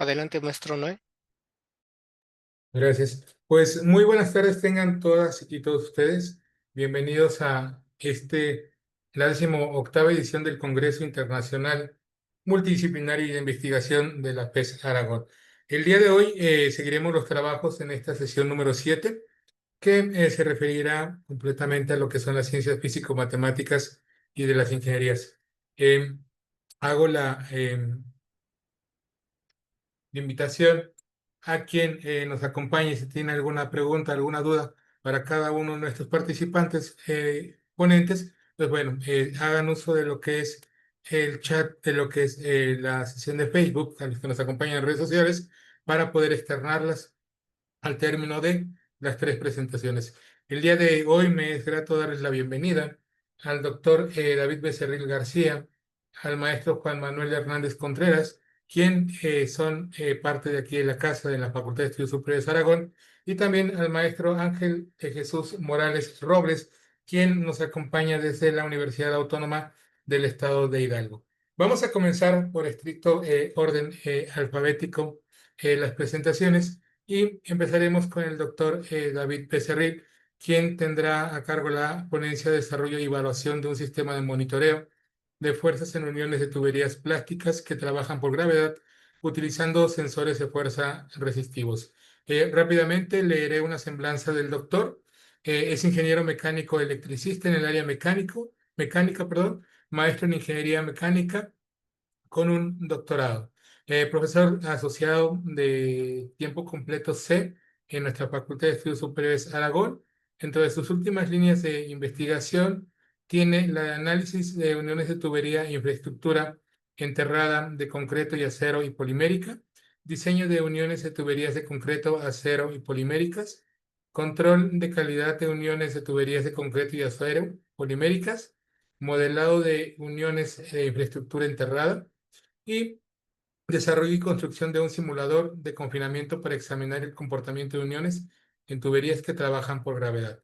Adelante, maestro Noé. Gracias. Pues muy buenas tardes tengan todas y todos ustedes. Bienvenidos a la 18ª edición del Congreso Internacional Multidisciplinario y de Investigación de la PES Aragón. El día de hoy seguiremos los trabajos en esta sesión número 7, que se referirá completamente a lo que son las ciencias físico-matemáticas y de las ingenierías. Hago la invitación a quien nos acompañe si tiene alguna pregunta, alguna duda para cada uno de nuestros participantes ponentes, pues bueno, hagan uso de lo que es el chat, de lo que es la sesión de Facebook, a los que nos acompañan en redes sociales, para poder externarlas al término de las tres presentaciones. El día de hoy me es grato darles la bienvenida al doctor David Becerril García, al maestro Juan Manuel Hernández Contreras, quien son parte de aquí de la casa de la Facultad de Estudios Superiores de Aragón, y también al maestro Ángel de Jesús Morales Robles, quien nos acompaña desde la Universidad Autónoma del Estado de Hidalgo. Vamos a comenzar por estricto orden alfabético las presentaciones. Y empezaremos con el doctor David Becerril, quien tendrá a cargo la ponencia de desarrollo y evaluación de un sistema de monitoreo de fuerzas en uniones de tuberías plásticas que trabajan por gravedad utilizando sensores de fuerza resistivos. Rápidamente leeré una semblanza del doctor. Es ingeniero mecánico electricista en el área mecánica, perdón, maestro en ingeniería mecánica con un doctorado. Profesor asociado de tiempo completo C en nuestra Facultad de Estudios Superiores Aragón. Entre sus últimas líneas de investigación tiene la de análisis de uniones de tubería e infraestructura enterrada de concreto y acero y polimérica, diseño de uniones de tuberías de concreto, acero y poliméricas, control de calidad de uniones de tuberías de concreto y acero poliméricas, modelado de uniones de infraestructura enterrada, y desarrollo y construcción de un simulador de confinamiento para examinar el comportamiento de uniones en tuberías que trabajan por gravedad.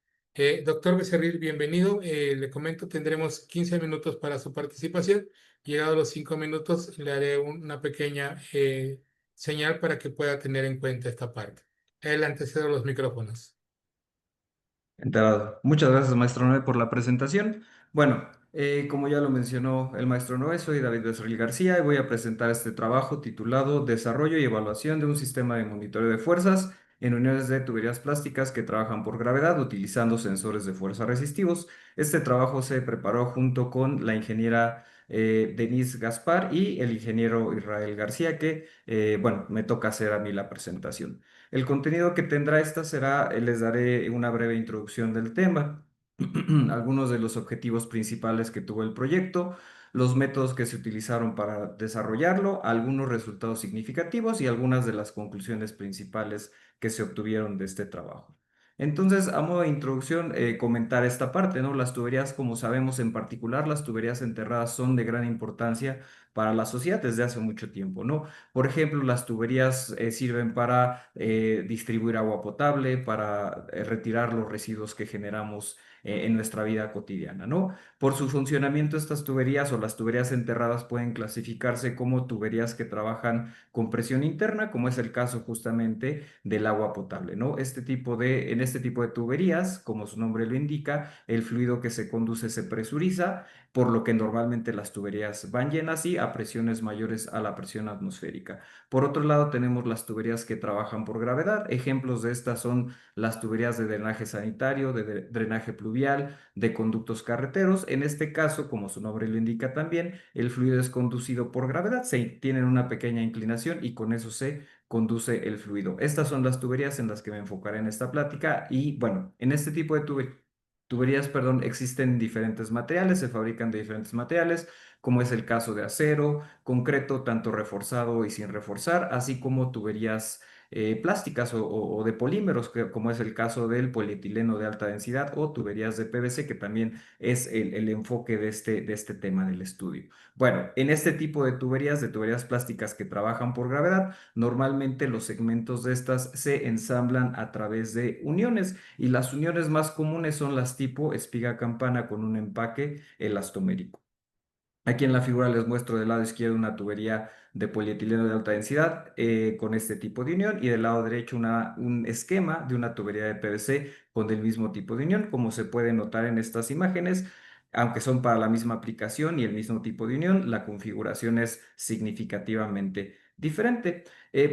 Doctor Becerril, bienvenido. Le comento, tendremos 15 minutos para su participación. Llegados los 5 minutos, le haré una pequeña señal para que pueda tener en cuenta esta parte. Adelante, cedo los micrófonos. Enterado. Muchas gracias, maestro Noé, por la presentación. Bueno, como ya lo mencionó el maestro Noé, soy David Becerril García y voy a presentar este trabajo titulado Desarrollo y evaluación de un sistema de monitoreo de fuerzas en uniones de tuberías plásticas que trabajan por gravedad utilizando sensores de fuerza resistivos. Este trabajo se preparó junto con la ingeniera Denise Gaspar y el ingeniero Israel García, que, bueno, me toca hacer a mí la presentación. El contenido que tendrá esta será, les daré una breve introducción del tema, algunos de los objetivos principales que tuvo el proyecto, los métodos que se utilizaron para desarrollarlo, algunos resultados significativos y algunas de las conclusiones principales que se obtuvieron de este trabajo. Entonces, a modo de introducción, comentar esta parte, ¿no? Las tuberías, como sabemos en particular, las tuberías enterradas son de gran importancia para la sociedad desde hace mucho tiempo, ¿no? Por ejemplo, las tuberías sirven para distribuir agua potable, para retirar los residuos que generamos en nuestra vida cotidiana, ¿no? Por su funcionamiento, estas tuberías o las tuberías enterradas pueden clasificarse como tuberías que trabajan con presión interna, como es el caso justamente del agua potable, ¿no? En este tipo de tuberías, como su nombre lo indica, el fluido que se conduce se presuriza, por lo que normalmente las tuberías van llenas y a presiones mayores a la presión atmosférica. Por otro lado, tenemos las tuberías que trabajan por gravedad. Ejemplos de estas son las tuberías de drenaje sanitario, de drenaje pluvial, de conductos carreteros. En este caso, como su nombre lo indica también, el fluido es conducido por gravedad, tienen una pequeña inclinación y con eso se conduce el fluido. Estas son las tuberías en las que me enfocaré en esta plática y bueno, en este tipo de tuberías, perdón, existen diferentes materiales, se fabrican de diferentes materiales, como es el caso de acero, concreto, tanto reforzado y sin reforzar, así como tuberías plásticas o de polímeros, como es el caso del polietileno de alta densidad o tuberías de PVC, que también es el enfoque de este tema del estudio. Bueno, en este tipo de tuberías plásticas que trabajan por gravedad, normalmente los segmentos de estas se ensamblan a través de uniones y las uniones más comunes son las tipo espiga campana con un empaque elastomérico. Aquí en la figura les muestro del lado izquierdo una tubería de polietileno de alta densidad con este tipo de unión y del lado derecho un esquema de una tubería de PVC con el mismo tipo de unión. Como se puede notar en estas imágenes, aunque son para la misma aplicación y el mismo tipo de unión, la configuración es significativamente diferente.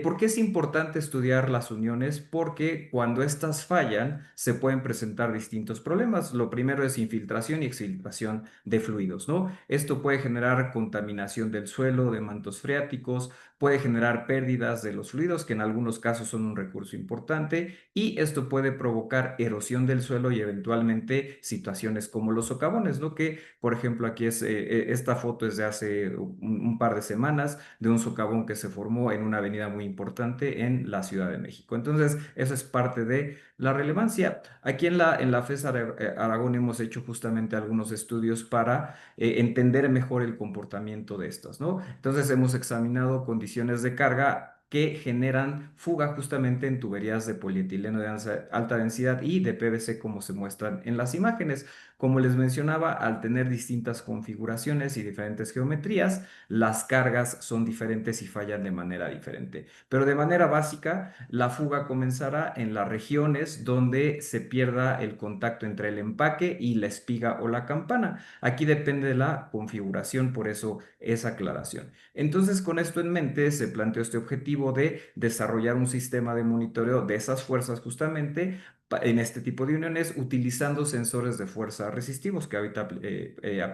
¿Por qué es importante estudiar las uniones? Porque cuando estas fallan, se pueden presentar distintos problemas. Lo primero es infiltración y exfiltración de fluidos, ¿no? Esto puede generar contaminación del suelo, de mantos freáticos, puede generar pérdidas de los fluidos, que en algunos casos son un recurso importante, y esto puede provocar erosión del suelo y eventualmente situaciones como los socavones, ¿no? Que, por ejemplo, aquí esta foto es de hace un par de semanas de un socavón que se formó en una avenida muy importante en la Ciudad de México. Entonces, eso es parte de la relevancia. Aquí en la FES Aragón hemos hecho justamente algunos estudios para entender mejor el comportamiento de estas, ¿no? Entonces hemos examinado condiciones de carga que generan fuga justamente en tuberías de polietileno de alta densidad y de PVC como se muestran en las imágenes. Como les mencionaba, al tener distintas configuraciones y diferentes geometrías, las cargas son diferentes y fallan de manera diferente. Pero de manera básica, la fuga comenzará en las regiones donde se pierda el contacto entre el empaque y la espiga o la campana. Aquí depende de la configuración, por eso esa aclaración. Entonces, con esto en mente, se planteó este objetivo de desarrollar un sistema de monitoreo de esas fuerzas justamente en este tipo de uniones utilizando sensores de fuerza resistivos, que ahorita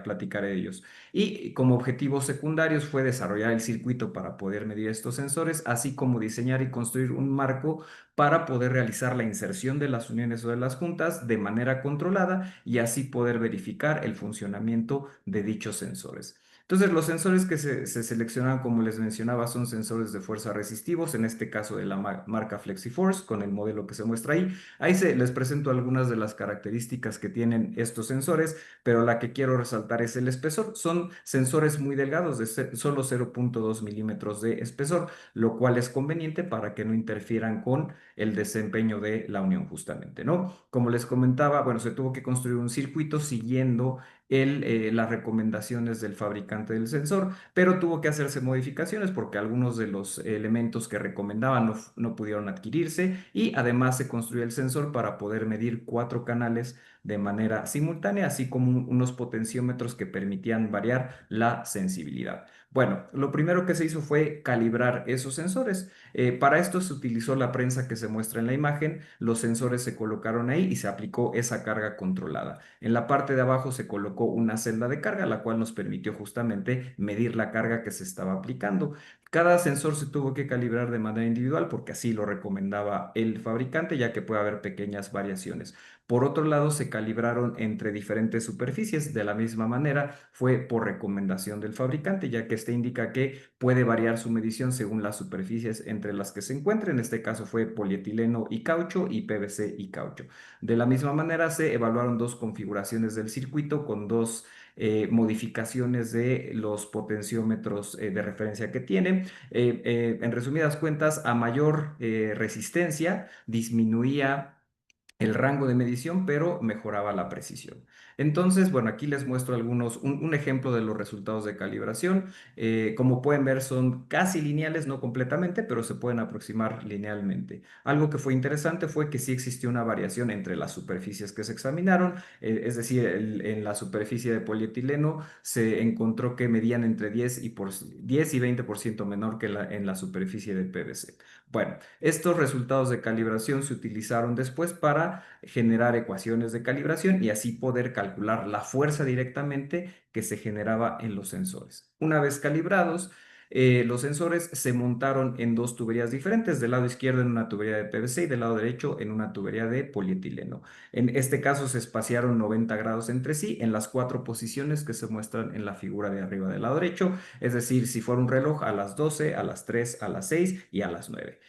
platicaré de ellos. Y como objetivos secundarios fue desarrollar el circuito para poder medir estos sensores, así como diseñar y construir un marco para poder realizar la inserción de las uniones o de las juntas de manera controlada y así poder verificar el funcionamiento de dichos sensores. Entonces, los sensores que se seleccionan, como les mencionaba, son sensores de fuerza resistivos, en este caso de la marca FlexiForce, con el modelo que se muestra ahí. Les presento algunas de las características que tienen estos sensores, pero la que quiero resaltar es el espesor. Son sensores muy delgados, de solo 0.2 milímetros de espesor, lo cual es conveniente para que no interfieran con el desempeño de la unión justamente, ¿no? Como les comentaba, bueno, se tuvo que construir un circuito siguiendo las recomendaciones del fabricante del sensor, pero tuvo que hacerse modificaciones porque algunos de los elementos que recomendaban no pudieron adquirirse y además se construyó el sensor para poder medir 4 canales de manera simultánea, así como unos potenciómetros que permitían variar la sensibilidad. Bueno, lo primero que se hizo fue calibrar esos sensores. Para esto se utilizó la prensa que se muestra en la imagen, los sensores se colocaron ahí y se aplicó esa carga controlada. En la parte de abajo se colocó una celda de carga, la cual nos permitió justamente medir la carga que se estaba aplicando. Cada sensor se tuvo que calibrar de manera individual porque así lo recomendaba el fabricante, ya que puede haber pequeñas variaciones. Por otro lado, se calibraron entre diferentes superficies. De la misma manera, fue por recomendación del fabricante, ya que este indica que puede variar su medición según las superficies entre las que se encuentre. En este caso fue polietileno y caucho y PVC y caucho. De la misma manera, se evaluaron dos configuraciones del circuito con dos modificaciones de los potenciómetros de referencia que tiene. En resumidas cuentas, a mayor resistencia disminuía el rango de medición, pero mejoraba la precisión. Entonces, bueno, aquí les muestro un ejemplo de los resultados de calibración. Como pueden ver, son casi lineales, no completamente, pero se pueden aproximar linealmente. Algo que fue interesante fue que sí existió una variación entre las superficies que se examinaron, es decir, en la superficie de polietileno se encontró que medían entre 10 y 20% menor que en la superficie de PVC. Bueno, estos resultados de calibración se utilizaron después para generar ecuaciones de calibración y así poder calcular la fuerza directamente que se generaba en los sensores. Una vez calibrados, los sensores se montaron en dos tuberías diferentes, del lado izquierdo en una tubería de PVC y del lado derecho en una tubería de polietileno. En este caso se espaciaron 90 grados entre sí en las 4 posiciones que se muestran en la figura de arriba del lado derecho, es decir, si fuera un reloj a las 12, a las 3, a las 6 y a las 9.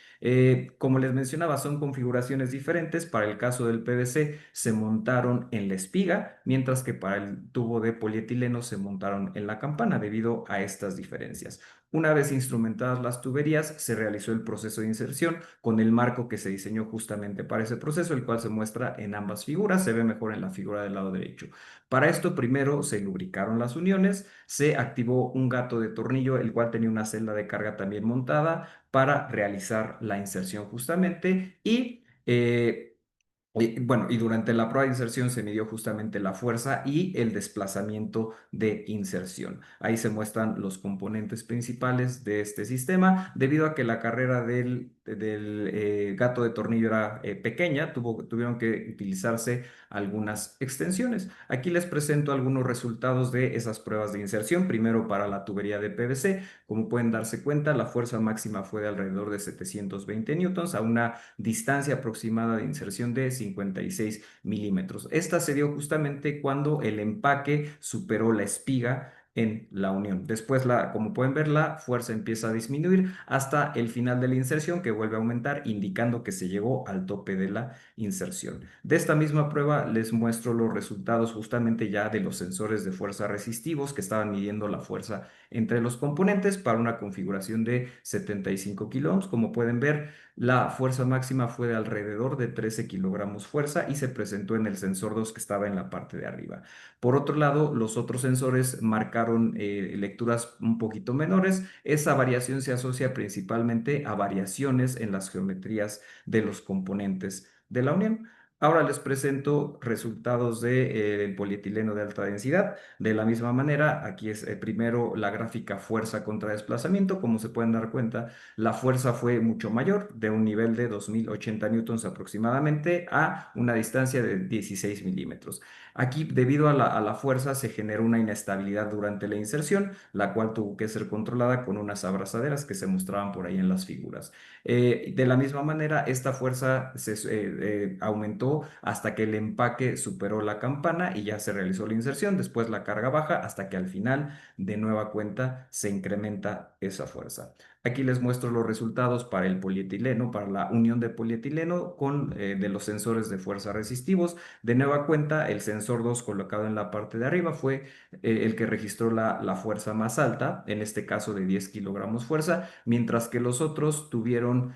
Como les mencionaba, son configuraciones diferentes. Para el caso del PVC se montaron en la espiga, mientras que para el tubo de polietileno se montaron en la campana debido a estas diferencias. Una vez instrumentadas las tuberías, se realizó el proceso de inserción con el marco que se diseñó justamente para ese proceso, el cual se muestra en ambas figuras, se ve mejor en la figura del lado derecho. Para esto, primero se lubricaron las uniones, se activó un gato de tornillo, el cual tenía una celda de carga también montada para realizar la inserción justamente y durante la prueba de inserción se midió justamente la fuerza y el desplazamiento de inserción. Ahí se muestran los componentes principales de este sistema. Debido a que la carrera del gato de tornillo era pequeña, tuvieron que utilizarse algunas extensiones. Aquí les presento algunos resultados de esas pruebas de inserción. Primero para la tubería de PVC. Como pueden darse cuenta, la fuerza máxima fue de alrededor de 720 newtons a una distancia aproximada de inserción de 56 milímetros. Esta se dio justamente cuando el empaque superó la espiga en la unión. Después, como pueden ver, la fuerza empieza a disminuir hasta el final de la inserción, que vuelve a aumentar, indicando que se llegó al tope de la inserción. De esta misma prueba les muestro los resultados justamente ya de los sensores de fuerza resistivos que estaban midiendo la fuerza entre los componentes para una configuración de 75 kiloohms. Como pueden ver, la fuerza máxima fue de alrededor de 13 kilogramos fuerza y se presentó en el sensor 2 que estaba en la parte de arriba. Por otro lado, los otros sensores marcaron lecturas un poquito menores. Esa variación se asocia principalmente a variaciones en las geometrías de los componentes de la unión. Ahora les presento resultados del polietileno de alta densidad. De la misma manera, aquí es primero la gráfica fuerza contra desplazamiento. Como se pueden dar cuenta, la fuerza fue mucho mayor, de un nivel de 2080 newtons aproximadamente a una distancia de 16 milímetros. Aquí, debido a la fuerza, se generó una inestabilidad durante la inserción, la cual tuvo que ser controlada con unas abrazaderas que se mostraban por ahí en las figuras. De la misma manera, esta fuerza aumentó hasta que el empaque superó la campana y ya se realizó la inserción. Después la carga baja hasta que al final, de nueva cuenta, se incrementa esa fuerza. Aquí les muestro los resultados para el polietileno, para la unión de polietileno de los sensores de fuerza resistivos. De nueva cuenta, el sensor 2 colocado en la parte de arriba fue el que registró la fuerza más alta, en este caso de 10 kilogramos fuerza, mientras que los otros tuvieron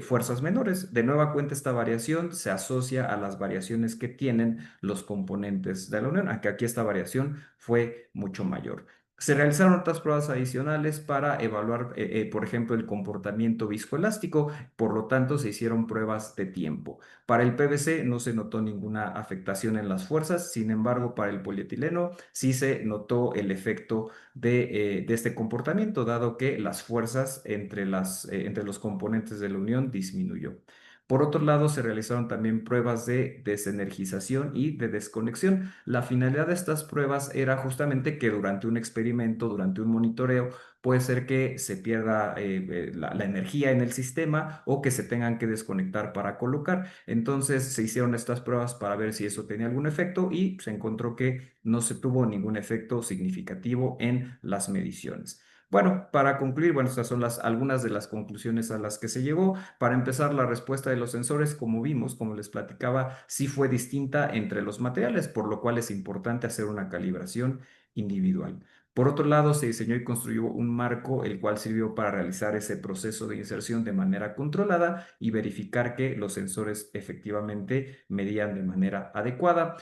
fuerzas menores. De nueva cuenta, esta variación se asocia a las variaciones que tienen los componentes de la unión, aunque aquí esta variación fue mucho mayor. Se realizaron otras pruebas adicionales para evaluar, por ejemplo, el comportamiento viscoelástico. Por lo tanto, se hicieron pruebas de tiempo. Para el PVC no se notó ninguna afectación en las fuerzas. Sin embargo, para el polietileno sí se notó el efecto de este comportamiento, dado que las fuerzas entre los componentes de la unión disminuyó. Por otro lado, se realizaron también pruebas de desenergización y de desconexión. La finalidad de estas pruebas era justamente que durante un experimento, durante un monitoreo, puede ser que se pierda la energía en el sistema o que se tengan que desconectar para colocar. Entonces se hicieron estas pruebas para ver si eso tenía algún efecto y se encontró que no se tuvo ningún efecto significativo en las mediciones. Bueno, para concluir, bueno, estas son algunas de las conclusiones a las que se llegó. Para empezar, la respuesta de los sensores, como vimos, como les platicaba, sí fue distinta entre los materiales, por lo cual es importante hacer una calibración individual. Por otro lado, se diseñó y construyó un marco el cual sirvió para realizar ese proceso de inserción de manera controlada y verificar que los sensores efectivamente medían de manera adecuada.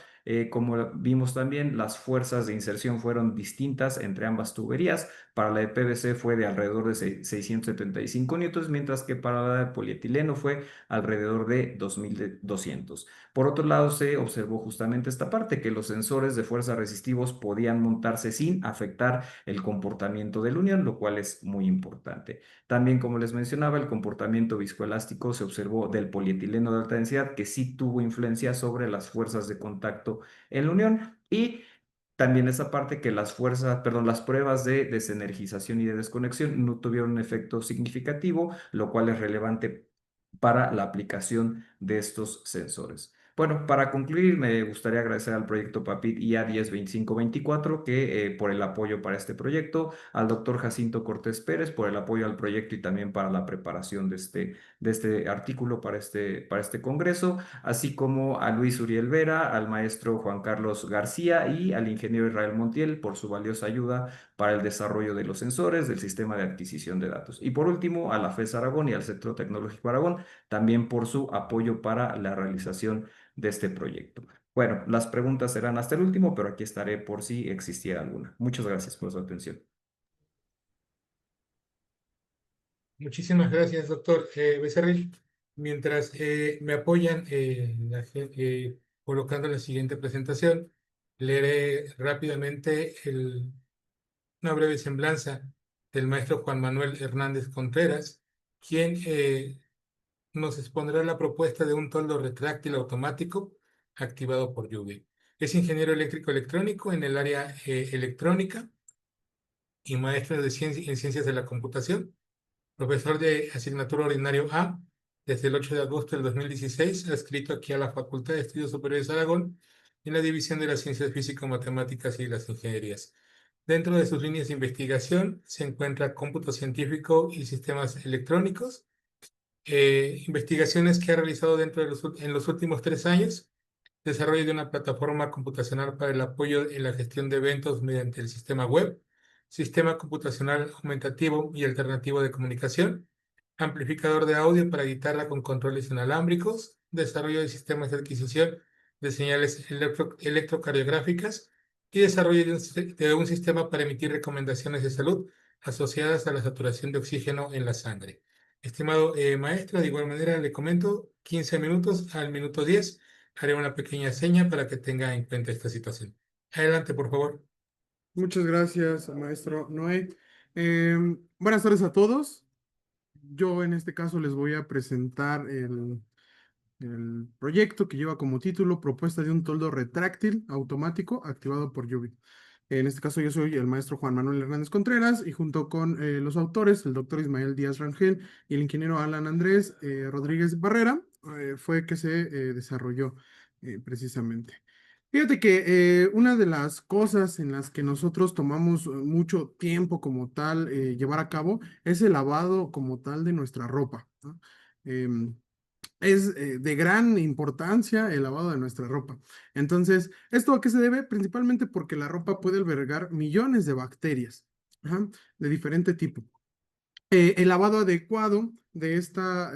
Como vimos también, las fuerzas de inserción fueron distintas entre ambas tuberías. Para la de PVC fue de alrededor de 675 newtons, mientras que para la de polietileno fue alrededor de 2200. Por otro lado, se observó justamente esta parte, que los sensores de fuerza resistivos podían montarse sin afectar el comportamiento de la unión, lo cual es muy importante. También, como les mencionaba, el comportamiento viscoelástico se observó del polietileno de alta densidad, que sí tuvo influencia sobre las fuerzas de contacto en la unión. Y también esa parte que las pruebas de desenergización y de desconexión no tuvieron un efecto significativo, lo cual es relevante para la aplicación de estos sensores. Bueno, para concluir, me gustaría agradecer al proyecto PAPIT IA 102524 que por el apoyo para este proyecto, al doctor Jacinto Cortés Pérez por el apoyo al proyecto y también para la preparación de este artículo para este congreso, así como a Luis Uriel Vera, al maestro Juan Carlos García y al ingeniero Israel Montiel por su valiosa ayuda para el desarrollo de los sensores del sistema de adquisición de datos. Y por último, a la FES Aragón y al Centro Tecnológico Aragón, también por su apoyo para la realización de este proyecto. Bueno, las preguntas serán hasta el último, pero aquí estaré por si existiera alguna. Muchas gracias por su atención. Muchísimas gracias, doctor Becerril. Mientras me apoyan colocando la siguiente presentación, leeré rápidamente una breve semblanza del maestro Juan Manuel Hernández Contreras, quien nos expondrá la propuesta de un toldo retráctil automático activado por lluvia. Es ingeniero eléctrico electrónico en el área electrónica y maestro en ciencias de la computación, profesor de asignatura ordinario A desde el 8 de agosto del 2016, adscrito aquí a la Facultad de Estudios Superiores de Aragón en la División de las Ciencias Físico-Matemáticas y las Ingenierías. Dentro de sus líneas de investigación se encuentra cómputo científico y sistemas electrónicos, investigaciones que ha realizado en los últimos 3 años, desarrollo de una plataforma computacional para el apoyo en la gestión de eventos mediante el sistema web, sistema computacional aumentativo y alternativo de comunicación, amplificador de audio para guitarra con controles inalámbricos, desarrollo de sistemas de adquisición de señales electrocardiográficas y desarrollo de un sistema para emitir recomendaciones de salud asociadas a la saturación de oxígeno en la sangre. Estimado maestro, de igual manera le comento 15 minutos al minuto 10. Haré una pequeña seña para que tenga en cuenta esta situación. Adelante, por favor. Muchas gracias, maestro Noé. Buenas tardes a todos. Yo en este caso les voy a presentar el proyecto que lleva como título Propuesta de un toldo retráctil automático activado por Yubi. En este caso yo soy el maestro Juan Manuel Hernández Contreras y junto con los autores, el doctor Ismael Díaz Rangel y el ingeniero Alan Andrés Rodríguez Barrera, fue que se desarrolló precisamente. Fíjate que una de las cosas en las que nosotros tomamos mucho tiempo como tal llevar a cabo es el lavado como tal de nuestra ropa, ¿no? Em, es de gran importancia el lavado de nuestra ropa. Entonces, ¿esto a qué se debe? Principalmente porque la ropa puede albergar millones de bacterias, ajá, de diferente tipo. El lavado adecuado de esta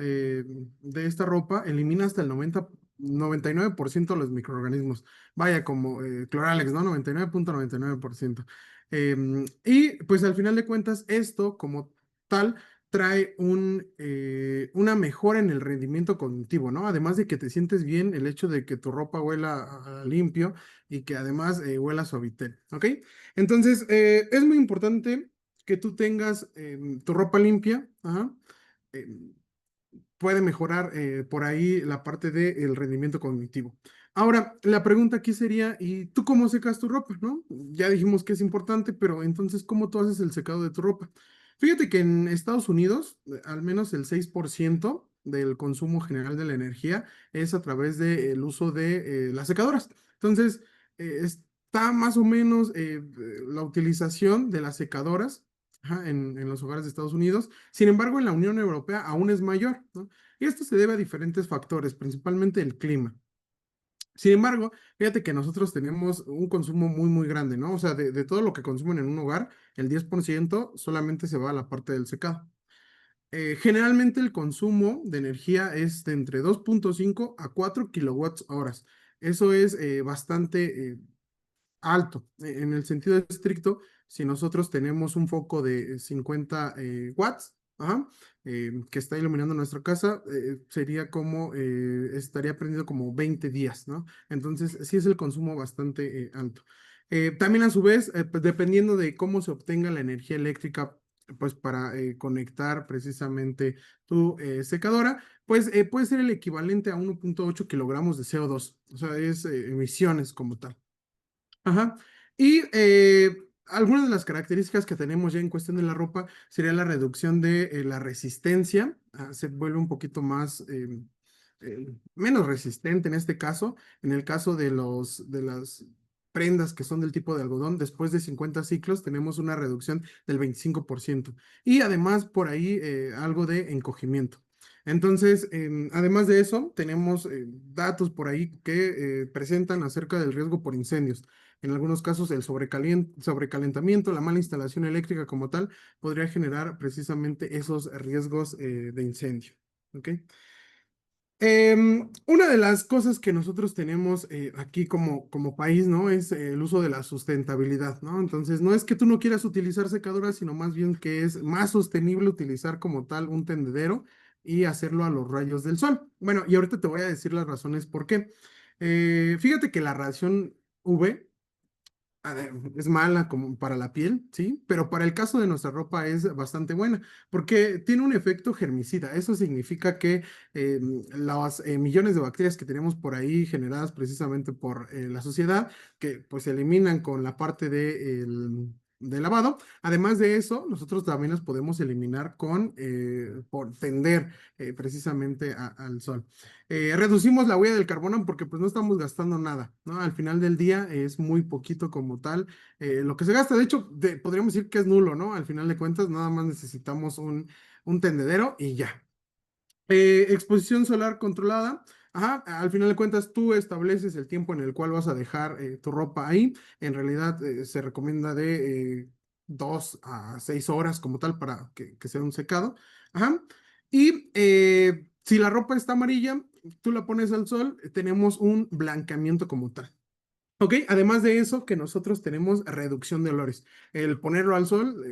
ropa elimina hasta el 99% de los microorganismos. Vaya, como Cloralex, ¿no? 99.99%. Y pues al final de cuentas, esto como tal trae una mejora en el rendimiento cognitivo, ¿no? Además de que te sientes bien, el hecho de que tu ropa huela a limpio y que además huela a suavitel, ¿ok? Entonces, es muy importante que tú tengas tu ropa limpia, ajá, em, puede mejorar por ahí la parte del rendimiento cognitivo. Ahora, la pregunta aquí sería, ¿y tú cómo secas tu ropa, no? Ya dijimos que es importante, pero entonces, ¿cómo tú haces el secado de tu ropa? Fíjate que en Estados Unidos, al menos el 6% del consumo general de la energía es a través del uso de las secadoras. Entonces, está más o menos la utilización de las secadoras, ajá, en los hogares de Estados Unidos. Sin embargo, en la Unión Europea aún es mayor, ¿no? Y esto se debe a diferentes factores, principalmente el clima. Sin embargo, fíjate que nosotros tenemos un consumo muy, muy grande, ¿no? O sea, de todo lo que consumen en un hogar, el 10% solamente se va a la parte del secado. Generalmente el consumo de energía es de entre 2.5 a 4 kilowatts horas. Eso es bastante alto. En el sentido estricto, si nosotros tenemos un foco de 50 watts, ajá, que está iluminando nuestra casa, sería como, estaría prendido como 20 días, ¿no? Entonces, sí es el consumo bastante alto. También a su vez, pues, dependiendo de cómo se obtenga la energía eléctrica, pues para conectar precisamente tu secadora, pues puede ser el equivalente a 1.8 kilogramos de CO2, o sea, es emisiones como tal. Ajá. Y algunas de las características que tenemos ya en cuestión de la ropa sería la reducción de la resistencia. Se vuelve un poquito más menos resistente en este caso. En el caso de las prendas que son del tipo de algodón, después de 50 ciclos tenemos una reducción del 25%. Y además por ahí algo de encogimiento. Entonces, además de eso, tenemos datos por ahí que presentan acerca del riesgo por incendios. En algunos casos, el sobrecalentamiento, la mala instalación eléctrica como tal, podría generar precisamente esos riesgos de incendio. ¿Ok? Una de las cosas que nosotros tenemos aquí como país, ¿no? Es el uso de la sustentabilidad, ¿no? Entonces, no es que tú no quieras utilizar secadoras, sino más bien que es más sostenible utilizar como tal un tendedero y hacerlo a los rayos del sol. Bueno, y ahorita te voy a decir las razones por qué. Fíjate que la radiación UV es mala como para la piel, ¿sí? Pero para el caso de nuestra ropa es bastante buena, porque tiene un efecto germicida. Eso significa que las millones de bacterias que tenemos por ahí generadas precisamente por la sociedad, que pues se eliminan con la parte de lavado. Además de eso, nosotros también las podemos eliminar por tender precisamente al sol. Reducimos la huella del carbono porque pues no estamos gastando nada, ¿no? Al final del día es muy poquito como tal lo que se gasta. De hecho, podríamos decir que es nulo, ¿no? Al final de cuentas, nada más necesitamos un tendedero y ya. Exposición solar controlada. Ajá, al final de cuentas tú estableces el tiempo en el cual vas a dejar tu ropa ahí. En realidad se recomienda de 2 a 6 horas como tal para que sea un secado. Ajá. Y si la ropa está amarilla, tú la pones al sol, tenemos un blanqueamiento como tal. Ok, además de eso, que nosotros tenemos reducción de olores. El ponerlo al sol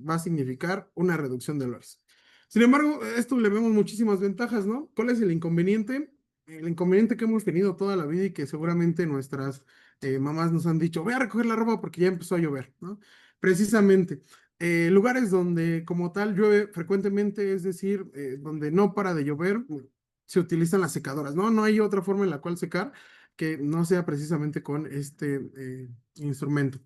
va a significar una reducción de olores. Sin embargo, a esto le vemos muchísimas ventajas, ¿no? ¿Cuál es el inconveniente? El inconveniente que hemos tenido toda la vida y que seguramente nuestras mamás nos han dicho, voy a recoger la ropa porque ya empezó a llover, ¿no? Precisamente, lugares donde como tal llueve frecuentemente, es decir, donde no para de llover, se utilizan las secadoras, ¿no? No hay otra forma en la cual secar que no sea precisamente con este instrumento.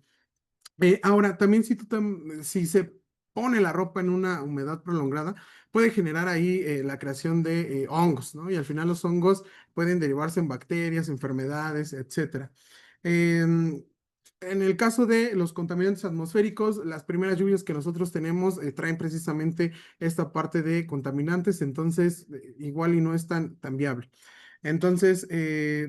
Ahora, también si se pone la ropa en una humedad prolongada, puede generar ahí la creación de hongos, ¿no? Y al final los hongos pueden derivarse en bacterias, enfermedades, etcétera. Em, en el caso de los contaminantes atmosféricos, las primeras lluvias que nosotros tenemos traen precisamente esta parte de contaminantes, entonces igual y no es tan viable. Entonces,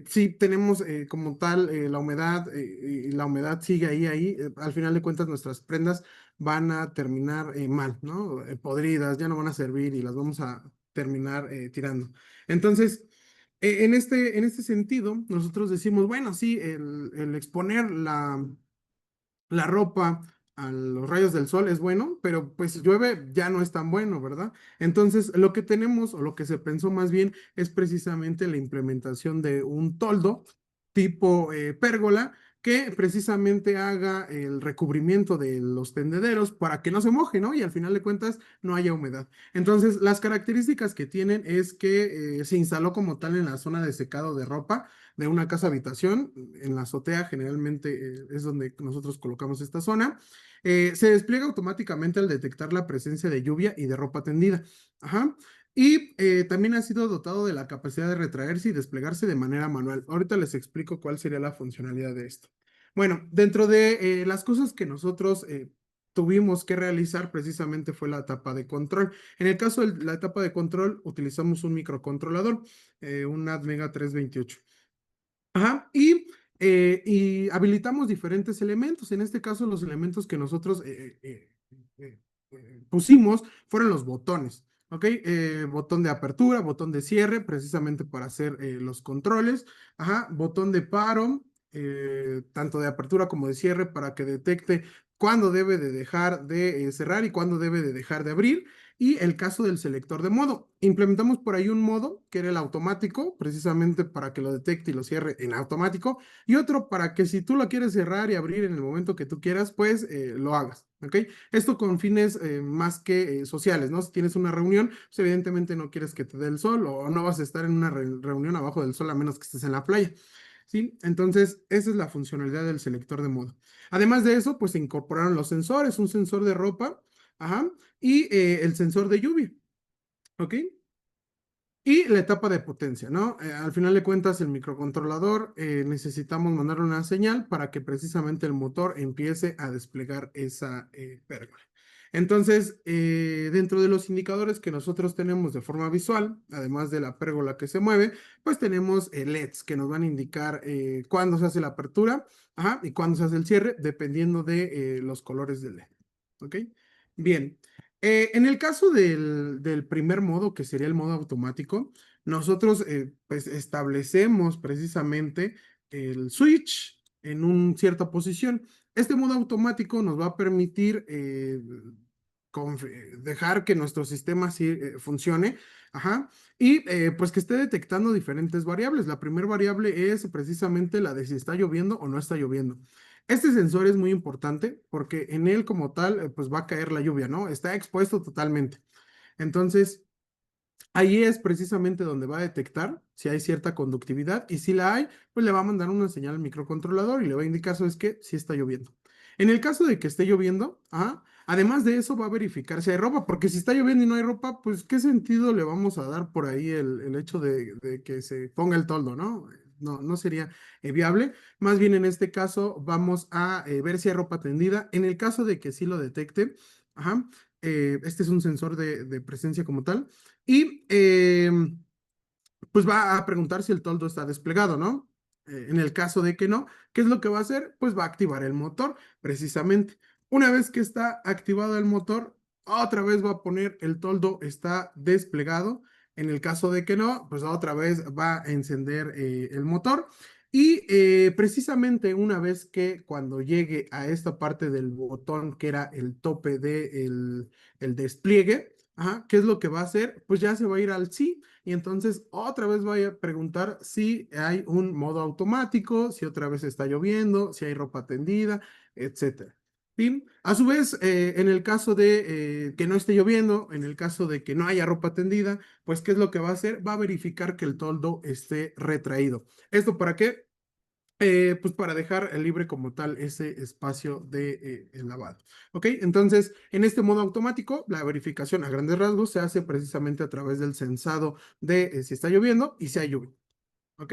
sí, tenemos como tal la humedad y la humedad sigue ahí. Al final de cuentas, nuestras prendas van a terminar mal, ¿no? Podridas, ya no van a servir y las vamos a terminar tirando. Entonces, en este sentido, nosotros decimos, bueno, sí, el exponer la ropa a los rayos del sol es bueno, pero pues si llueve ya no es tan bueno, ¿verdad? Entonces, lo que tenemos o lo que se pensó más bien es precisamente la implementación de un toldo tipo pérgola que precisamente haga el recubrimiento de los tendederos para que no se moje, ¿no? Y al final de cuentas no haya humedad. Entonces, las características que tienen es que se instaló como tal en la zona de secado de ropa de una casa habitación. En la azotea generalmente es donde nosotros colocamos esta zona. Se despliega automáticamente al detectar la presencia de lluvia y de ropa tendida. Ajá. Y también ha sido dotado de la capacidad de retraerse y desplegarse de manera manual. Ahorita les explico cuál sería la funcionalidad de esto. Bueno, dentro de las cosas que nosotros tuvimos que realizar precisamente fue la etapa de control. En el caso de la etapa de control, utilizamos un microcontrolador, un Atmega 328. Ajá, y habilitamos diferentes elementos. En este caso, los elementos que nosotros pusimos fueron los botones. ¿Ok? Botón de apertura, botón de cierre, precisamente para hacer los controles. Ajá, botón de paro, tanto de apertura como de cierre, para que detecte cuándo debe de dejar de cerrar y cuándo debe de dejar de abrir. Y el caso del selector de modo. Implementamos por ahí un modo que era el automático, precisamente para que lo detecte y lo cierre en automático. Y otro para que si tú lo quieres cerrar y abrir en el momento que tú quieras, pues lo hagas. ¿Ok? Esto con fines más que sociales, ¿no? Si tienes una reunión, pues evidentemente no quieres que te dé el sol o no vas a estar en una reunión abajo del sol a menos que estés en la playa. ¿Sí? Entonces, esa es la funcionalidad del selector de modo. Además de eso, pues se incorporaron los sensores, un sensor de ropa, ajá, y el sensor de lluvia. ¿Ok? Y la etapa de potencia, ¿no? Al final de cuentas, el microcontrolador necesitamos mandar una señal para que precisamente el motor empiece a desplegar esa pérgola. Entonces, dentro de los indicadores que nosotros tenemos de forma visual, además de la pérgola que se mueve, pues tenemos LEDs que nos van a indicar cuándo se hace la apertura, ajá, y cuándo se hace el cierre, dependiendo de los colores del LED. ¿Ok? Bien. En el caso del primer modo, que sería el modo automático, nosotros pues establecemos precisamente el switch en una cierta posición. Este modo automático nos va a permitir dejar que nuestro sistema sí, funcione, ajá, y pues que esté detectando diferentes variables. La primera variable es precisamente la de si está lloviendo o no está lloviendo. Este sensor es muy importante porque en él como tal, pues va a caer la lluvia, ¿no? Está expuesto totalmente. Entonces, ahí es precisamente donde va a detectar si hay cierta conductividad y si la hay, pues le va a mandar una señal al microcontrolador y le va a indicar, ¿sabes qué? Si está lloviendo. En el caso de que esté lloviendo, además de eso va a verificar si hay ropa, porque si está lloviendo y no hay ropa, pues ¿qué sentido le vamos a dar por ahí el hecho de que se ponga el toldo, ¿no? No, no sería viable. Más bien en este caso vamos a ver si hay ropa tendida. En el caso de que sí lo detecte, ajá, este es un sensor de presencia como tal. Y pues va a preguntar si el toldo está desplegado, ¿no? En el caso de que no, ¿qué es lo que va a hacer? Pues va a activar el motor, precisamente. Una vez que está activado el motor, otra vez va a poner el toldo está desplegado. En el caso de que no, pues otra vez va a encender el motor. Y precisamente una vez que cuando llegue a esta parte del botón que era el tope del el despliegue, ajá, ¿qué es lo que va a hacer? Pues ya se va a ir al sí y entonces otra vez voy a preguntar si hay un modo automático, si otra vez está lloviendo, si hay ropa tendida, etcétera. ¿Sí? A su vez, en el caso de que no esté lloviendo, en el caso de que no haya ropa tendida, pues ¿qué es lo que va a hacer? Va a verificar que el toldo esté retraído. ¿Esto para qué? Pues para dejar libre como tal ese espacio de el lavado. ¿Ok? Entonces, en este modo automático, la verificación a grandes rasgos se hace precisamente a través del sensado de si está lloviendo y si hay lluvia. ¿Ok?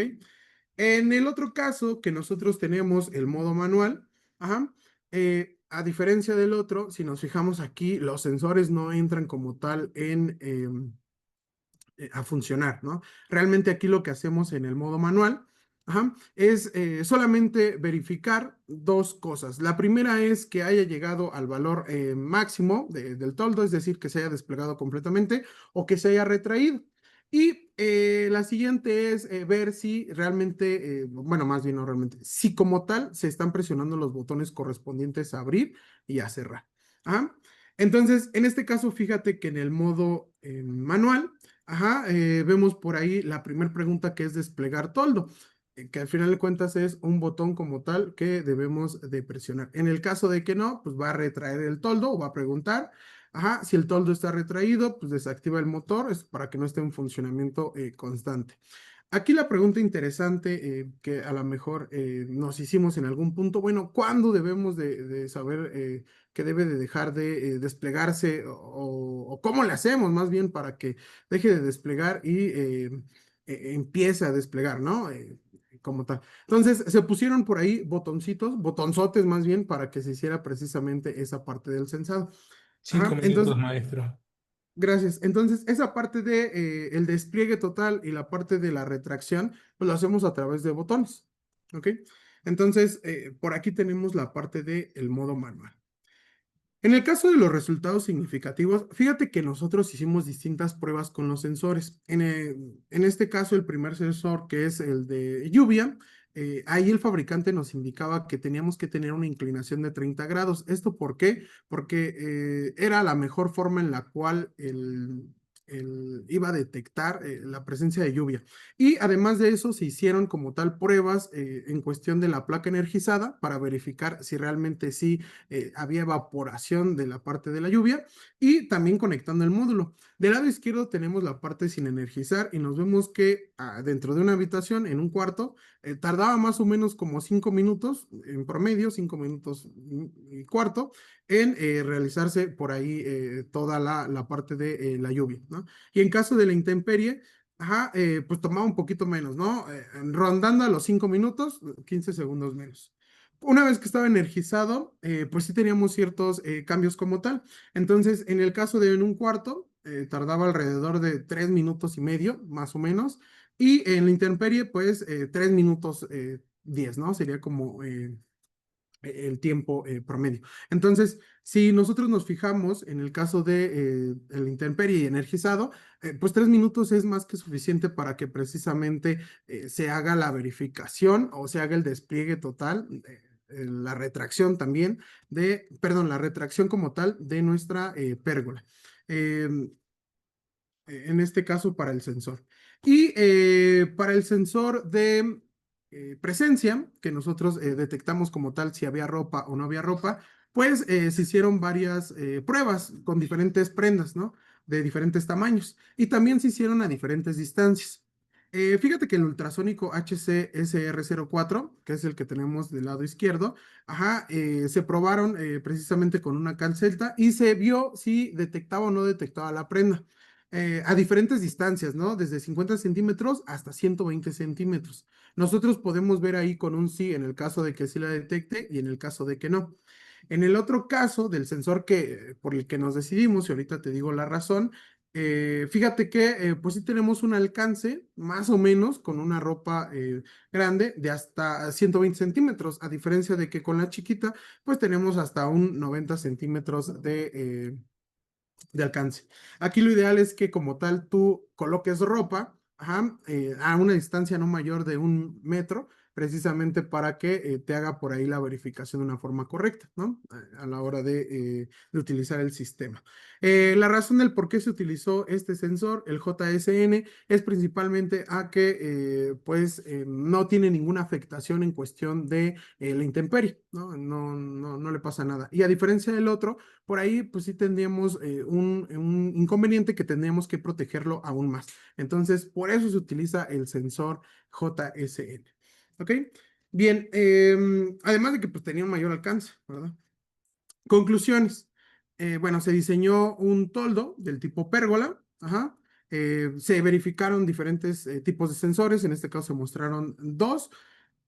En el otro caso que nosotros tenemos el modo manual, ajá, a diferencia del otro, si nos fijamos aquí, los sensores no entran como tal en a funcionar, ¿no? Realmente aquí lo que hacemos en el modo manual, ajá, es solamente verificar dos cosas. La primera es que haya llegado al valor máximo del toldo, es decir, que se haya desplegado completamente o que se haya retraído. Y la siguiente es ver si realmente, bueno, más bien no realmente, si como tal se están presionando los botones correspondientes a abrir y a cerrar. Ajá. Entonces, en este caso, fíjate que en el modo manual, ajá, vemos por ahí la primera pregunta que es desplegar toldo, que al final de cuentas es un botón como tal que debemos de presionar. En el caso de que no, pues va a retraer el toldo o va a preguntar, ajá, si el toldo está retraído, pues desactiva el motor, es para que no esté en funcionamiento constante. Aquí la pregunta interesante que a lo mejor nos hicimos en algún punto, bueno, ¿cuándo debemos de saber que debe de dejar de desplegarse o cómo le hacemos más bien para que deje de desplegar y empiece a desplegar, ¿no? Como tal. Entonces, se pusieron por ahí botoncitos, botonzotes más bien, para que se hiciera precisamente esa parte del sensado. Cinco Ajá, entonces, minutos, maestro. gracias. Entonces, esa parte de el despliegue total y la parte de la retracción, pues lo hacemos a través de botones. ¿Ok? Entonces, por aquí tenemos la parte del modo manual. En el caso de los resultados significativos, fíjate que nosotros hicimos distintas pruebas con los sensores. En este caso, el primer sensor, que es el de lluvia, ahí el fabricante nos indicaba que teníamos que tener una inclinación de 30 grados. ¿Esto por qué? Porque era la mejor forma en la cual iba a detectar la presencia de lluvia. Y además de eso, se hicieron como tal pruebas en cuestión de la placa energizada para verificar si realmente sí había evaporación de la parte de la lluvia y también conectando el módulo. Del lado izquierdo tenemos la parte sin energizar y nos vemos que dentro de una habitación, en un cuarto, tardaba más o menos como 5 minutos, en promedio, 5 minutos y cuarto, en realizarse por ahí toda la parte de la lluvia, ¿no? Y en caso de la intemperie, ajá, pues tomaba un poquito menos, ¿no? Rondando a los 5 minutos, 15 segundos menos. Una vez que estaba energizado, pues sí teníamos ciertos cambios como tal. Entonces, en el caso de en un cuarto, tardaba alrededor de 3 minutos y medio, más o menos. Y en la intemperie, pues 3 minutos 10, ¿no? Sería como el tiempo promedio. Entonces, si nosotros nos fijamos en el caso de el intemperie y energizado, pues 3 minutos es más que suficiente para que precisamente se haga la verificación o se haga el despliegue total, la retracción también perdón, la retracción como tal de nuestra pérgola. Em, en este caso para el sensor. Y para el sensor de presencia, que nosotros detectamos como tal si había ropa o no había ropa, pues se hicieron varias pruebas con diferentes prendas, ¿no? De diferentes tamaños. Y también se hicieron a diferentes distancias. Fíjate que el ultrasónico HC-SR04, que es el que tenemos del lado izquierdo, ajá, se probaron precisamente con una calceta y se vio si detectaba o no detectaba la prenda a diferentes distancias, ¿no? Desde 50 centímetros hasta 120 centímetros. Nosotros podemos ver ahí con un sí en el caso de que sí la detecte y en el caso de que no. En el otro caso del sensor por el que nos decidimos, y ahorita te digo la razón, fíjate que pues sí tenemos un alcance más o menos con una ropa grande de hasta 120 centímetros, a diferencia de que con la chiquita pues tenemos hasta un 90 centímetros de alcance. Aquí lo ideal es que como tal tú coloques ropa ajá, a una distancia no mayor de 1 metro, precisamente para que te haga por ahí la verificación de una forma correcta, ¿no? A la hora de utilizar el sistema. La razón del por qué se utilizó este sensor, el JSN, es principalmente a que pues no tiene ninguna afectación en cuestión de la intemperie, ¿no? No le pasa nada. Y a diferencia del otro, por ahí pues sí tendríamos un inconveniente que tendríamos que protegerlo aún más. Entonces, por eso se utiliza el sensor JSN. ¿Ok? Bien, además de que pues tenía un mayor alcance, ¿verdad? Conclusiones. Bueno, se diseñó un toldo del tipo pérgola. Ajá. Se verificaron diferentes tipos de sensores, en este caso se mostraron dos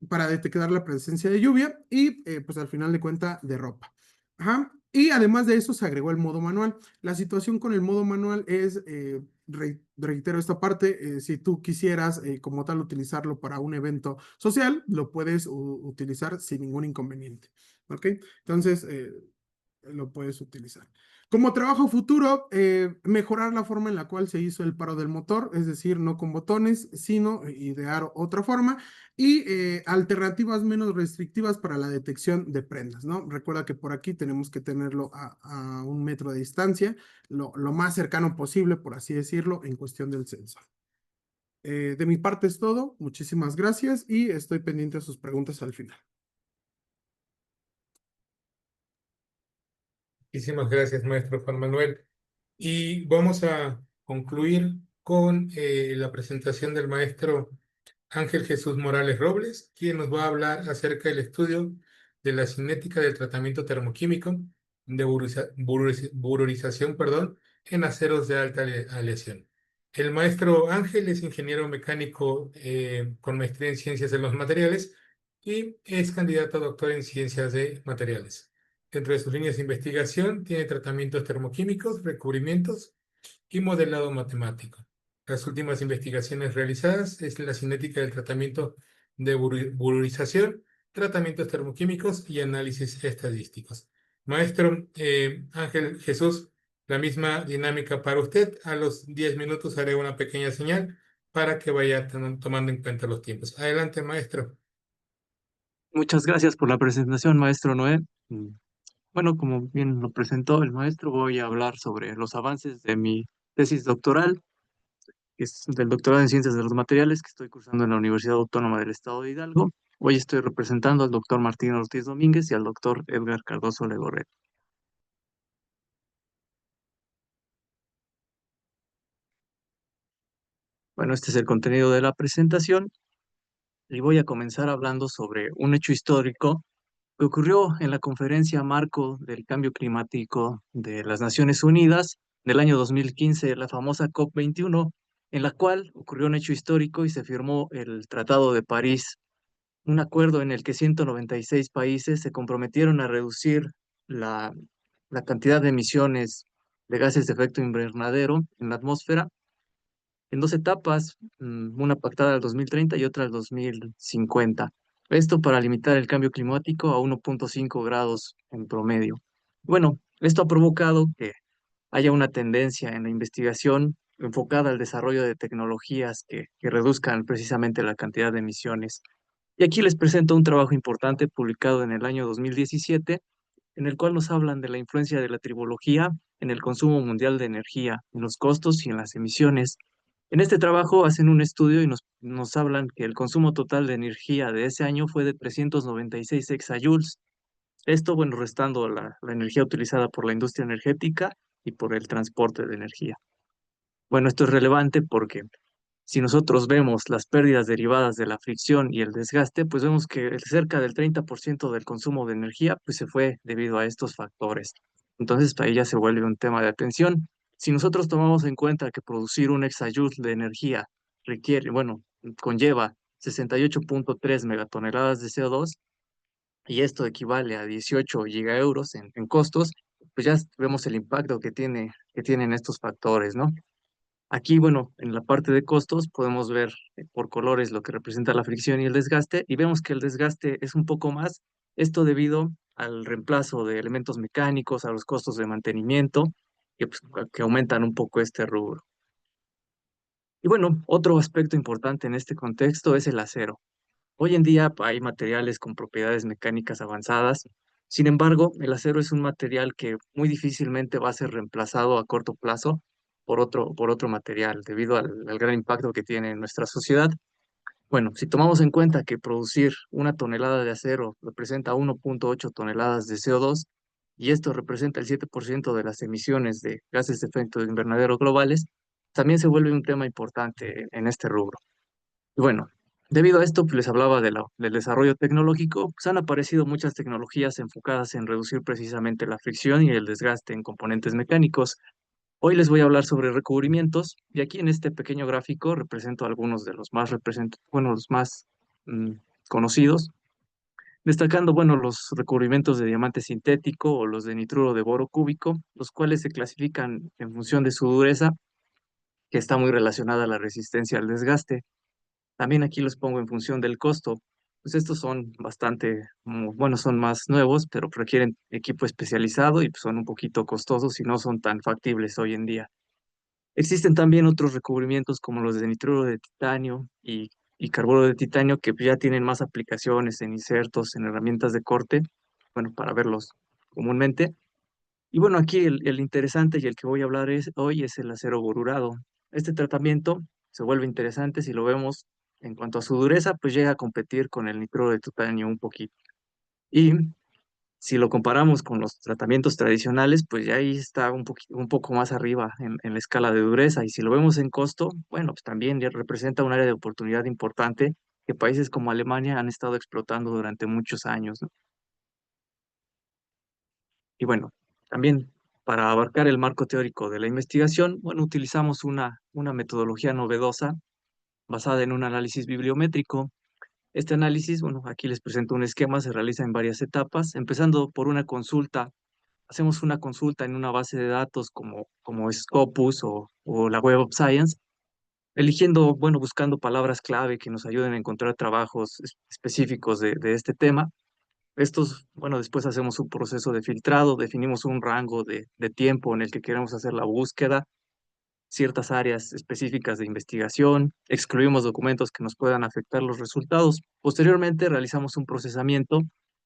para detectar la presencia de lluvia y pues al final de cuenta de ropa. Ajá. Y además de eso se agregó el modo manual. La situación con el modo manual es, reitero esta parte, si tú quisieras como tal utilizarlo para un evento social, lo puedes utilizar sin ningún inconveniente. ¿Ok? Entonces, lo puedes utilizar. Como trabajo futuro, mejorar la forma en la cual se hizo el paro del motor, es decir, no con botones, sino idear otra forma y alternativas menos restrictivas para la detección de prendas, ¿no? Recuerda que por aquí tenemos que tenerlo a 1 metro de distancia, lo más cercano posible, por así decirlo, en cuestión del sensor. De mi parte es todo, muchísimas gracias y estoy pendiente de sus preguntas al final. Muchísimas gracias, maestro Juan Manuel. Y vamos a concluir con la presentación del maestro Ángel Jesús Morales Robles, quien nos va a hablar acerca del estudio de la cinética del tratamiento termoquímico de bururización, perdón, en aceros de alta aleación. El maestro Ángel es ingeniero mecánico con maestría en ciencias de los materiales y es candidato a doctor en ciencias de materiales. Dentro de sus líneas de investigación tiene tratamientos termoquímicos, recubrimientos y modelado matemático. Las últimas investigaciones realizadas es la cinética del tratamiento de bururización, tratamientos termoquímicos y análisis estadísticos. Maestro Ángel Jesús, la misma dinámica para usted. A los 10 minutos haré una pequeña señal para que vaya tomando en cuenta los tiempos. Adelante, maestro. Muchas gracias por la presentación, maestro Noé. Bueno, como bien lo presentó el maestro, voy a hablar sobre los avances de mi tesis doctoral, que es del doctorado en Ciencias de los Materiales que estoy cursando en la Universidad Autónoma del Estado de Hidalgo. Hoy estoy representando al doctor Martín Ortiz Domínguez y al doctor Edgar Cardoso Legorret. Bueno, este es el contenido de la presentación y voy a comenzar hablando sobre un hecho histórico que ocurrió en la conferencia marco del cambio climático de las Naciones Unidas del año 2015, la famosa COP21, en la cual ocurrió un hecho histórico y se firmó el Tratado de París, un acuerdo en el que 196 países se comprometieron a reducir la, la cantidad de emisiones de gases de efecto invernadero en la atmósfera en dos etapas, una pactada al 2030 y otra al 2050. Esto para limitar el cambio climático a 1,5 grados en promedio. Bueno, esto ha provocado que haya una tendencia en la investigación enfocada al desarrollo de tecnologías que reduzcan precisamente la cantidad de emisiones. Y aquí les presento un trabajo importante publicado en el año 2017, en el cual nos hablan de la influencia de la tribología en el consumo mundial de energía, en los costos y en las emisiones. En este trabajo hacen un estudio y nos hablan que el consumo total de energía de ese año fue de 396 exajoules. Esto, bueno, restando la energía utilizada por la industria energética y por el transporte de energía. Bueno, esto es relevante porque si nosotros vemos las pérdidas derivadas de la fricción y el desgaste, pues vemos que cerca del 30% del consumo de energía pues se fue debido a estos factores. Entonces, ahí ya se vuelve un tema de atención. Si nosotros tomamos en cuenta que producir un exajoule de energía requiere, bueno, conlleva 68,3 megatoneladas de CO2 y esto equivale a 18 gigaeuros en costos, pues ya vemos el impacto que tienen estos factores, ¿no? Aquí, bueno, en la parte de costos podemos ver por colores lo que representa la fricción y el desgaste y vemos que el desgaste es un poco más, esto debido al reemplazo de elementos mecánicos, a los costos de mantenimiento, pues, que aumentan un poco este rubro. Y bueno, otro aspecto importante en este contexto es el acero. Hoy en día hay materiales con propiedades mecánicas avanzadas. Sin embargo, el acero es un material que muy difícilmente va a ser reemplazado a corto plazo por otro material, debido al gran impacto que tiene en nuestra sociedad. Bueno, si tomamos en cuenta que producir una tonelada de acero representa 1,8 toneladas de CO2, y esto representa el 7% de las emisiones de gases de efecto invernadero globales, también se vuelve un tema importante en este rubro. Y bueno, debido a esto, pues les hablaba del desarrollo tecnológico, pues han aparecido muchas tecnologías enfocadas en reducir precisamente la fricción y el desgaste en componentes mecánicos. Hoy les voy a hablar sobre recubrimientos y aquí en este pequeño gráfico represento algunos de los más bueno, los más mm, conocidos, destacando, bueno, los recubrimientos de diamante sintético o los de nitruro de boro cúbico, los cuales se clasifican en función de su dureza, que está muy relacionada a la resistencia al desgaste. También aquí los pongo en función del costo. Pues estos son bastante, bueno, son más nuevos, pero requieren equipo especializado y pues, son un poquito costosos y no son tan factibles hoy en día. Existen también otros recubrimientos como los de nitruro de titanio y carburo de titanio que ya tienen más aplicaciones en insertos, en herramientas de corte, bueno, para verlos comúnmente. Y bueno, aquí el interesante y el que voy a hablar hoy es el acero borurado. Este tratamiento se vuelve interesante si lo vemos en cuanto a su dureza, pues llega a competir con el nitruro de titanio un poquito. Y si lo comparamos con los tratamientos tradicionales, pues ya ahí está un poco más arriba en la escala de dureza. Y si lo vemos en costo, bueno, pues también ya representa un área de oportunidad importante que países como Alemania han estado explotando durante muchos años, ¿no? Y bueno, también para abarcar el marco teórico de la investigación, bueno, utilizamos una metodología novedosa basada en un análisis bibliométrico. Este análisis, bueno, aquí les presento un esquema, se realiza en varias etapas, empezando por una consulta. Hacemos una consulta en una base de datos como Scopus o la Web of Science, eligiendo, bueno, buscando palabras clave que nos ayuden a encontrar trabajos específicos de este tema. Estos, bueno, después hacemos un proceso de filtrado, definimos un rango de tiempo en el que queremos hacer la búsqueda, ciertas áreas específicas de investigación, excluimos documentos que nos puedan afectar los resultados. Posteriormente realizamos un procesamiento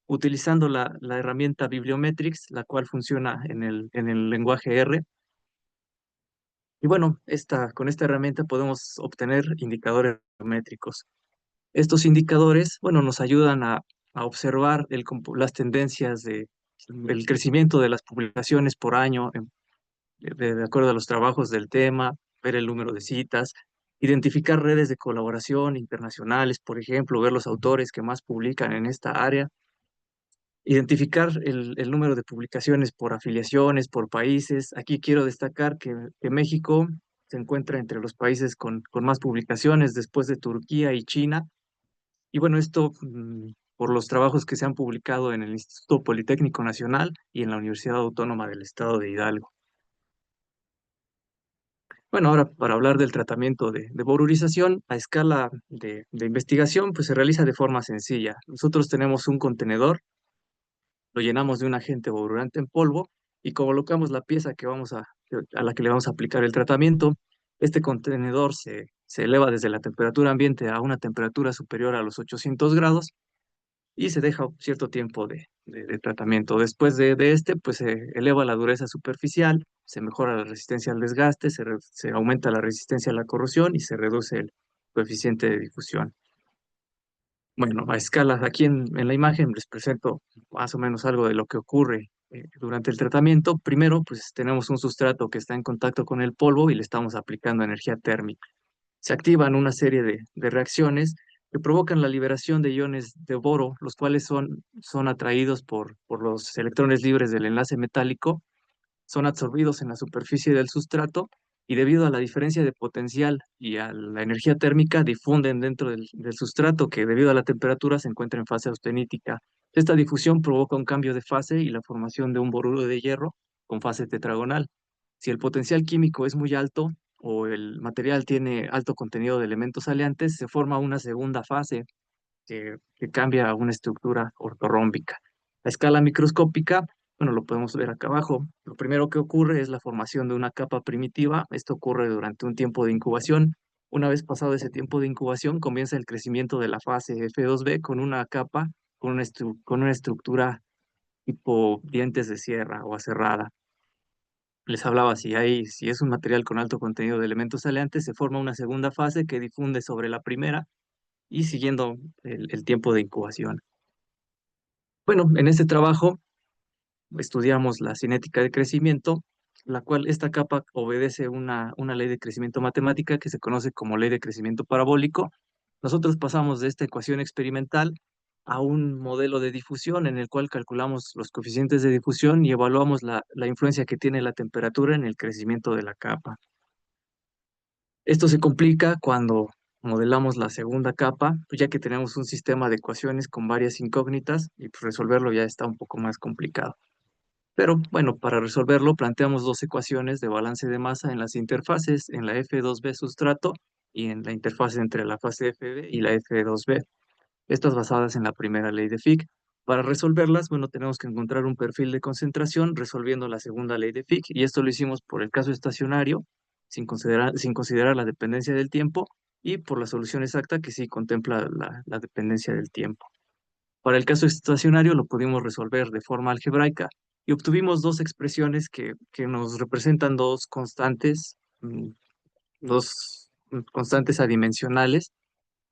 utilizando la herramienta Bibliometrics, la cual funciona en el lenguaje R. Y bueno, con esta herramienta podemos obtener indicadores métricos. Estos indicadores, bueno, nos ayudan a observar las tendencias del crecimiento de las publicaciones por año de acuerdo a los trabajos del tema, ver el número de citas, identificar redes de colaboración internacionales, por ejemplo, ver los autores que más publican en esta área, identificar el número de publicaciones por afiliaciones, por países. Aquí quiero destacar que México se encuentra entre los países con más publicaciones después de Turquía y China. Y bueno, esto por los trabajos que se han publicado en el Instituto Politécnico Nacional y en la Universidad Autónoma del Estado de Hidalgo. Bueno, ahora para hablar del tratamiento de borurización a escala de investigación, pues se realiza de forma sencilla. Nosotros tenemos un contenedor, lo llenamos de un agente borurante en polvo y colocamos la pieza a la que le vamos a aplicar el tratamiento. Este contenedor se eleva desde la temperatura ambiente a una temperatura superior a los 800 grados y se deja cierto tiempo de tratamiento. Después de este, pues se eleva la dureza superficial, se mejora la resistencia al desgaste, se aumenta la resistencia a la corrosión y se reduce el coeficiente de difusión. Bueno, a escala, aquí en la imagen les presento más o menos algo de lo que ocurre durante el tratamiento. Primero, pues tenemos un sustrato que está en contacto con el polvo y le estamos aplicando energía térmica. Se activan una serie de reacciones que provocan la liberación de iones de boro, los cuales son atraídos por los electrones libres del enlace metálico, son absorbidos en la superficie del sustrato y debido a la diferencia de potencial y a la energía térmica difunden dentro del sustrato que debido a la temperatura se encuentra en fase austenítica. Esta difusión provoca un cambio de fase y la formación de un boruro de hierro con fase tetragonal. Si el potencial químico es muy alto o el material tiene alto contenido de elementos aleantes, se forma una segunda fase que cambia a una estructura ortorrómbica. A escala microscópica, bueno, lo podemos ver acá abajo. Lo primero que ocurre es la formación de una capa primitiva. Esto ocurre durante un tiempo de incubación. Una vez pasado ese tiempo de incubación, comienza el crecimiento de la fase F2B con una capa con una estructura tipo dientes de sierra o aserrada. Les hablaba, si es un material con alto contenido de elementos aleantes, se forma una segunda fase que difunde sobre la primera y siguiendo el tiempo de incubación. Bueno, en este trabajo estudiamos la cinética de crecimiento, la cual esta capa obedece una ley de crecimiento matemática que se conoce como ley de crecimiento parabólico. Nosotros pasamos de esta ecuación experimental a un modelo de difusión en el cual calculamos los coeficientes de difusión y evaluamos la influencia que tiene la temperatura en el crecimiento de la capa. Esto se complica cuando modelamos la segunda capa, pues ya que tenemos un sistema de ecuaciones con varias incógnitas y pues resolverlo ya está un poco más complicado. Pero bueno, para resolverlo planteamos dos ecuaciones de balance de masa en las interfaces, en la F2B sustrato y en la interfaz entre la fase FB y la F2B. Estas basadas en la primera ley de Fick. Para resolverlas, bueno, tenemos que encontrar un perfil de concentración resolviendo la segunda ley de Fick, y esto lo hicimos por el caso estacionario, sin considerar la dependencia del tiempo, y por la solución exacta que sí contempla la dependencia del tiempo. Para el caso estacionario lo pudimos resolver de forma algebraica y obtuvimos dos expresiones que nos representan dos constantes adimensionales,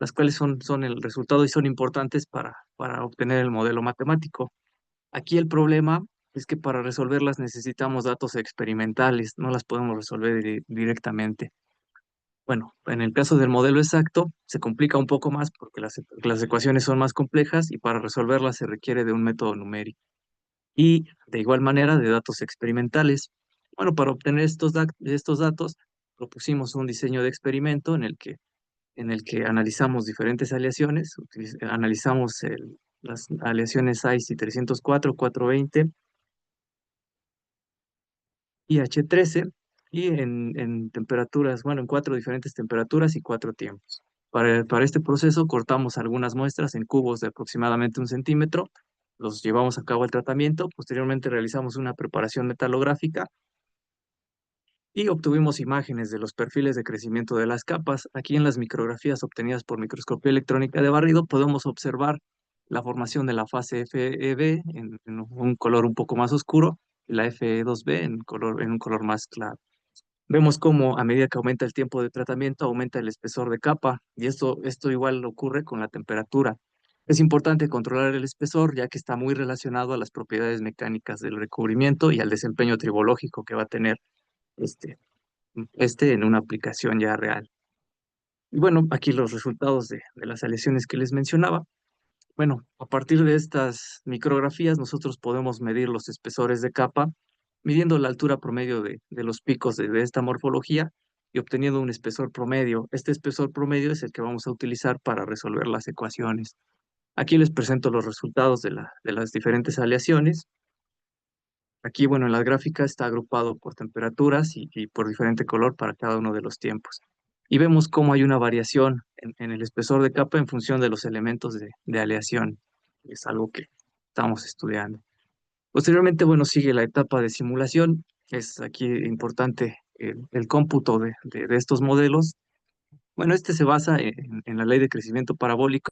las cuales son el resultado y son importantes para obtener el modelo matemático. Aquí el problema es que para resolverlas necesitamos datos experimentales, no las podemos resolver directamente. Bueno, en el caso del modelo exacto se complica un poco más porque las ecuaciones son más complejas y para resolverlas se requiere de un método numérico. Y de igual manera de datos experimentales. Bueno, para obtener estos datos propusimos un diseño de experimento en el que analizamos diferentes aleaciones, analizamos las aleaciones ICE 304, 420 y H13 y en temperaturas, bueno, en 4 diferentes temperaturas y 4 tiempos. Para este proceso cortamos algunas muestras en cubos de aproximadamente 1 centímetro, los llevamos a cabo al tratamiento, posteriormente realizamos una preparación metalográfica y obtuvimos imágenes de los perfiles de crecimiento de las capas. Aquí en las micrografías obtenidas por microscopía electrónica de barrido podemos observar la formación de la fase FEB en un color un poco más oscuro y la FE2B en un color más claro. Vemos cómo a medida que aumenta el tiempo de tratamiento, aumenta el espesor de capa, y esto igual ocurre con la temperatura. Es importante controlar el espesor, ya que está muy relacionado a las propiedades mecánicas del recubrimiento y al desempeño tribológico que va a tener este, en una aplicación ya real. Y bueno, aquí los resultados de las aleaciones que les mencionaba. Bueno, a partir de estas micrografías nosotros podemos medir los espesores de capa, midiendo la altura promedio de los picos de esta morfología y obteniendo un espesor promedio. Este espesor promedio es el que vamos a utilizar para resolver las ecuaciones. Aquí les presento los resultados de las diferentes aleaciones. Aquí, bueno, en la gráfica está agrupado por temperaturas y por diferente color para cada uno de los tiempos. Y vemos cómo hay una variación en el espesor de capa en función de los elementos de aleación. Es algo que estamos estudiando. Posteriormente, bueno, sigue la etapa de simulación. Es aquí importante el cómputo de estos modelos. Bueno, este se basa en la ley de crecimiento parabólico.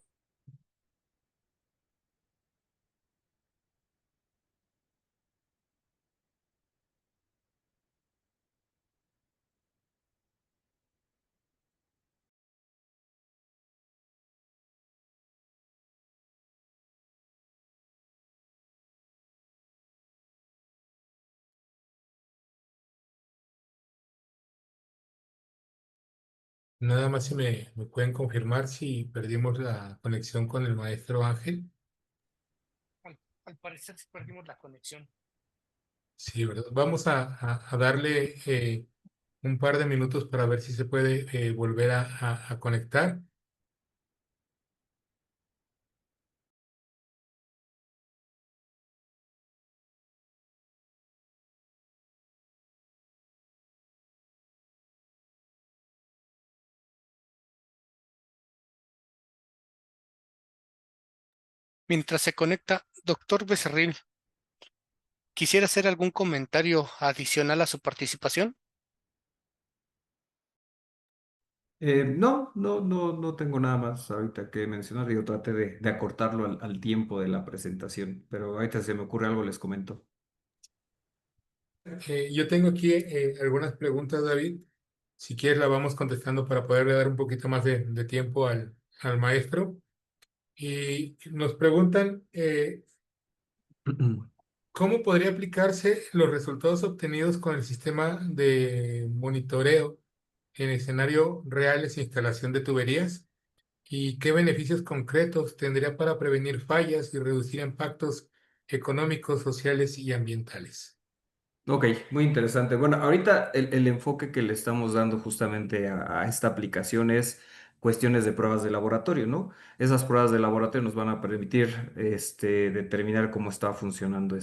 Nada más si me pueden confirmar si perdimos la conexión con el maestro Ángel. Al parecer sí perdimos la conexión. Sí, ¿verdad? Vamos a darle un par de minutos para ver si se puede volver a conectar. Mientras se conecta, doctor Becerril, ¿quisiera hacer algún comentario adicional a su participación? No tengo nada más ahorita que mencionar. Yo traté de acortarlo al tiempo de la presentación, pero ahorita se me ocurre algo, les comento. Yo tengo aquí algunas preguntas, David. Si quieres, la vamos contestando para poderle dar un poquito más de tiempo al maestro. Y nos preguntan, ¿cómo podría aplicarse los resultados obtenidos con el sistema de monitoreo en escenario reales e instalación de tuberías? ¿Y qué beneficios concretos tendría para prevenir fallas y reducir impactos económicos, sociales y ambientales? Ok, muy interesante. Bueno, ahorita el enfoque que le estamos dando justamente a esta aplicación es cuestiones de pruebas de laboratorio, ¿no? Esas pruebas de laboratorio nos van a permitir determinar cómo está funcionando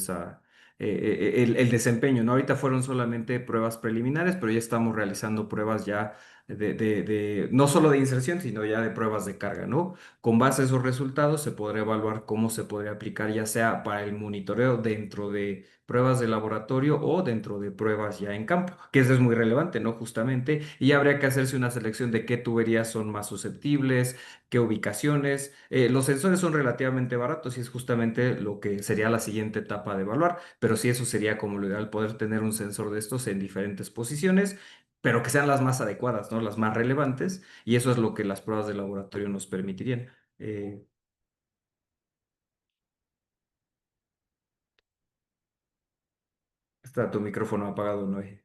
el desempeño, ¿no? Ahorita fueron solamente pruebas preliminares, pero ya estamos realizando pruebas ya no solo de inserción, sino ya de pruebas de carga, ¿no? Con base a esos resultados se podrá evaluar cómo se podría aplicar ya sea para el monitoreo dentro de pruebas de laboratorio o dentro de pruebas ya en campo, que eso es muy relevante, ¿no? Justamente, y habría que hacerse una selección de qué tuberías son más susceptibles, qué ubicaciones. Los sensores son relativamente baratos y es justamente lo que sería la siguiente etapa de evaluar, pero sí eso sería como lo ideal, poder tener un sensor de estos en diferentes posiciones, pero que sean las más adecuadas, ¿no? Las más relevantes, y eso es lo que las pruebas de laboratorio nos permitirían. Eh, Está tu micrófono apagado, Noé.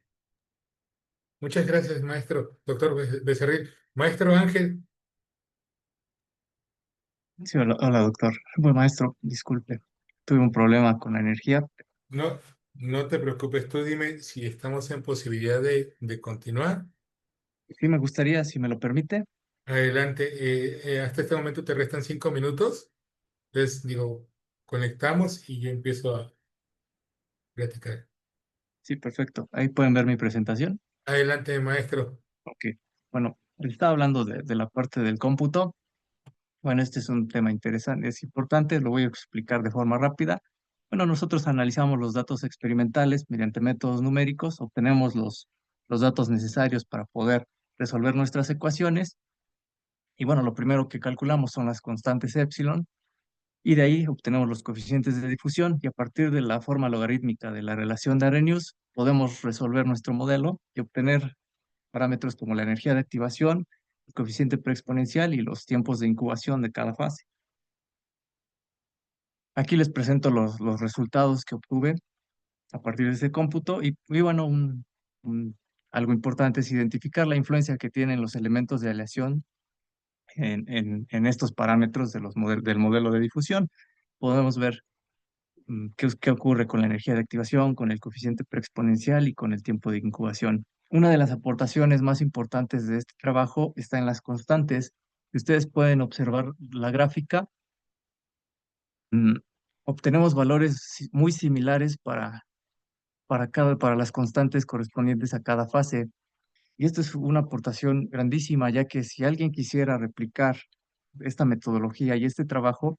Muchas gracias, maestro, doctor Becerril. Maestro Ángel, Sí, hola, hola, doctor. Buen maestro, disculpe. Tuve un problema con la energía. no, no te preocupes, tú dime si estamos en posibilidad de continuar. Sí, me gustaría, si me lo permite. Adelante, hasta este momento te restan 5 minutos. Entonces, digo, conectamos y yo empiezo a platicar. Sí, perfecto. Ahí pueden ver mi presentación. Adelante, maestro. Ok. Bueno, estaba hablando de la parte del cómputo. Bueno, este es un tema interesante, es importante, lo voy a explicar de forma rápida. Bueno, nosotros analizamos los datos experimentales mediante métodos numéricos, obtenemos los datos necesarios para poder resolver nuestras ecuaciones. Y bueno, lo primero que calculamos son las constantes epsilon, y de ahí obtenemos los coeficientes de difusión, y a partir de la forma logarítmica de la relación de Arrhenius, podemos resolver nuestro modelo y obtener parámetros como la energía de activación, el coeficiente preexponencial y los tiempos de incubación de cada fase. Aquí les presento los resultados que obtuve a partir de ese cómputo y bueno, un- algo importante es identificar la influencia que tienen los elementos de aleación en estos parámetros de del modelo de difusión. Podemos ver qué ocurre con la energía de activación, con el coeficiente preexponencial y con el tiempo de incubación. Una de las aportaciones más importantes de este trabajo está en las constantes. Si ustedes pueden observar la gráfica, mm, obtenemos valores muy similares para las constantes correspondientes a cada fase. Y esto es una aportación grandísima, ya que si alguien quisiera replicar esta metodología y este trabajo,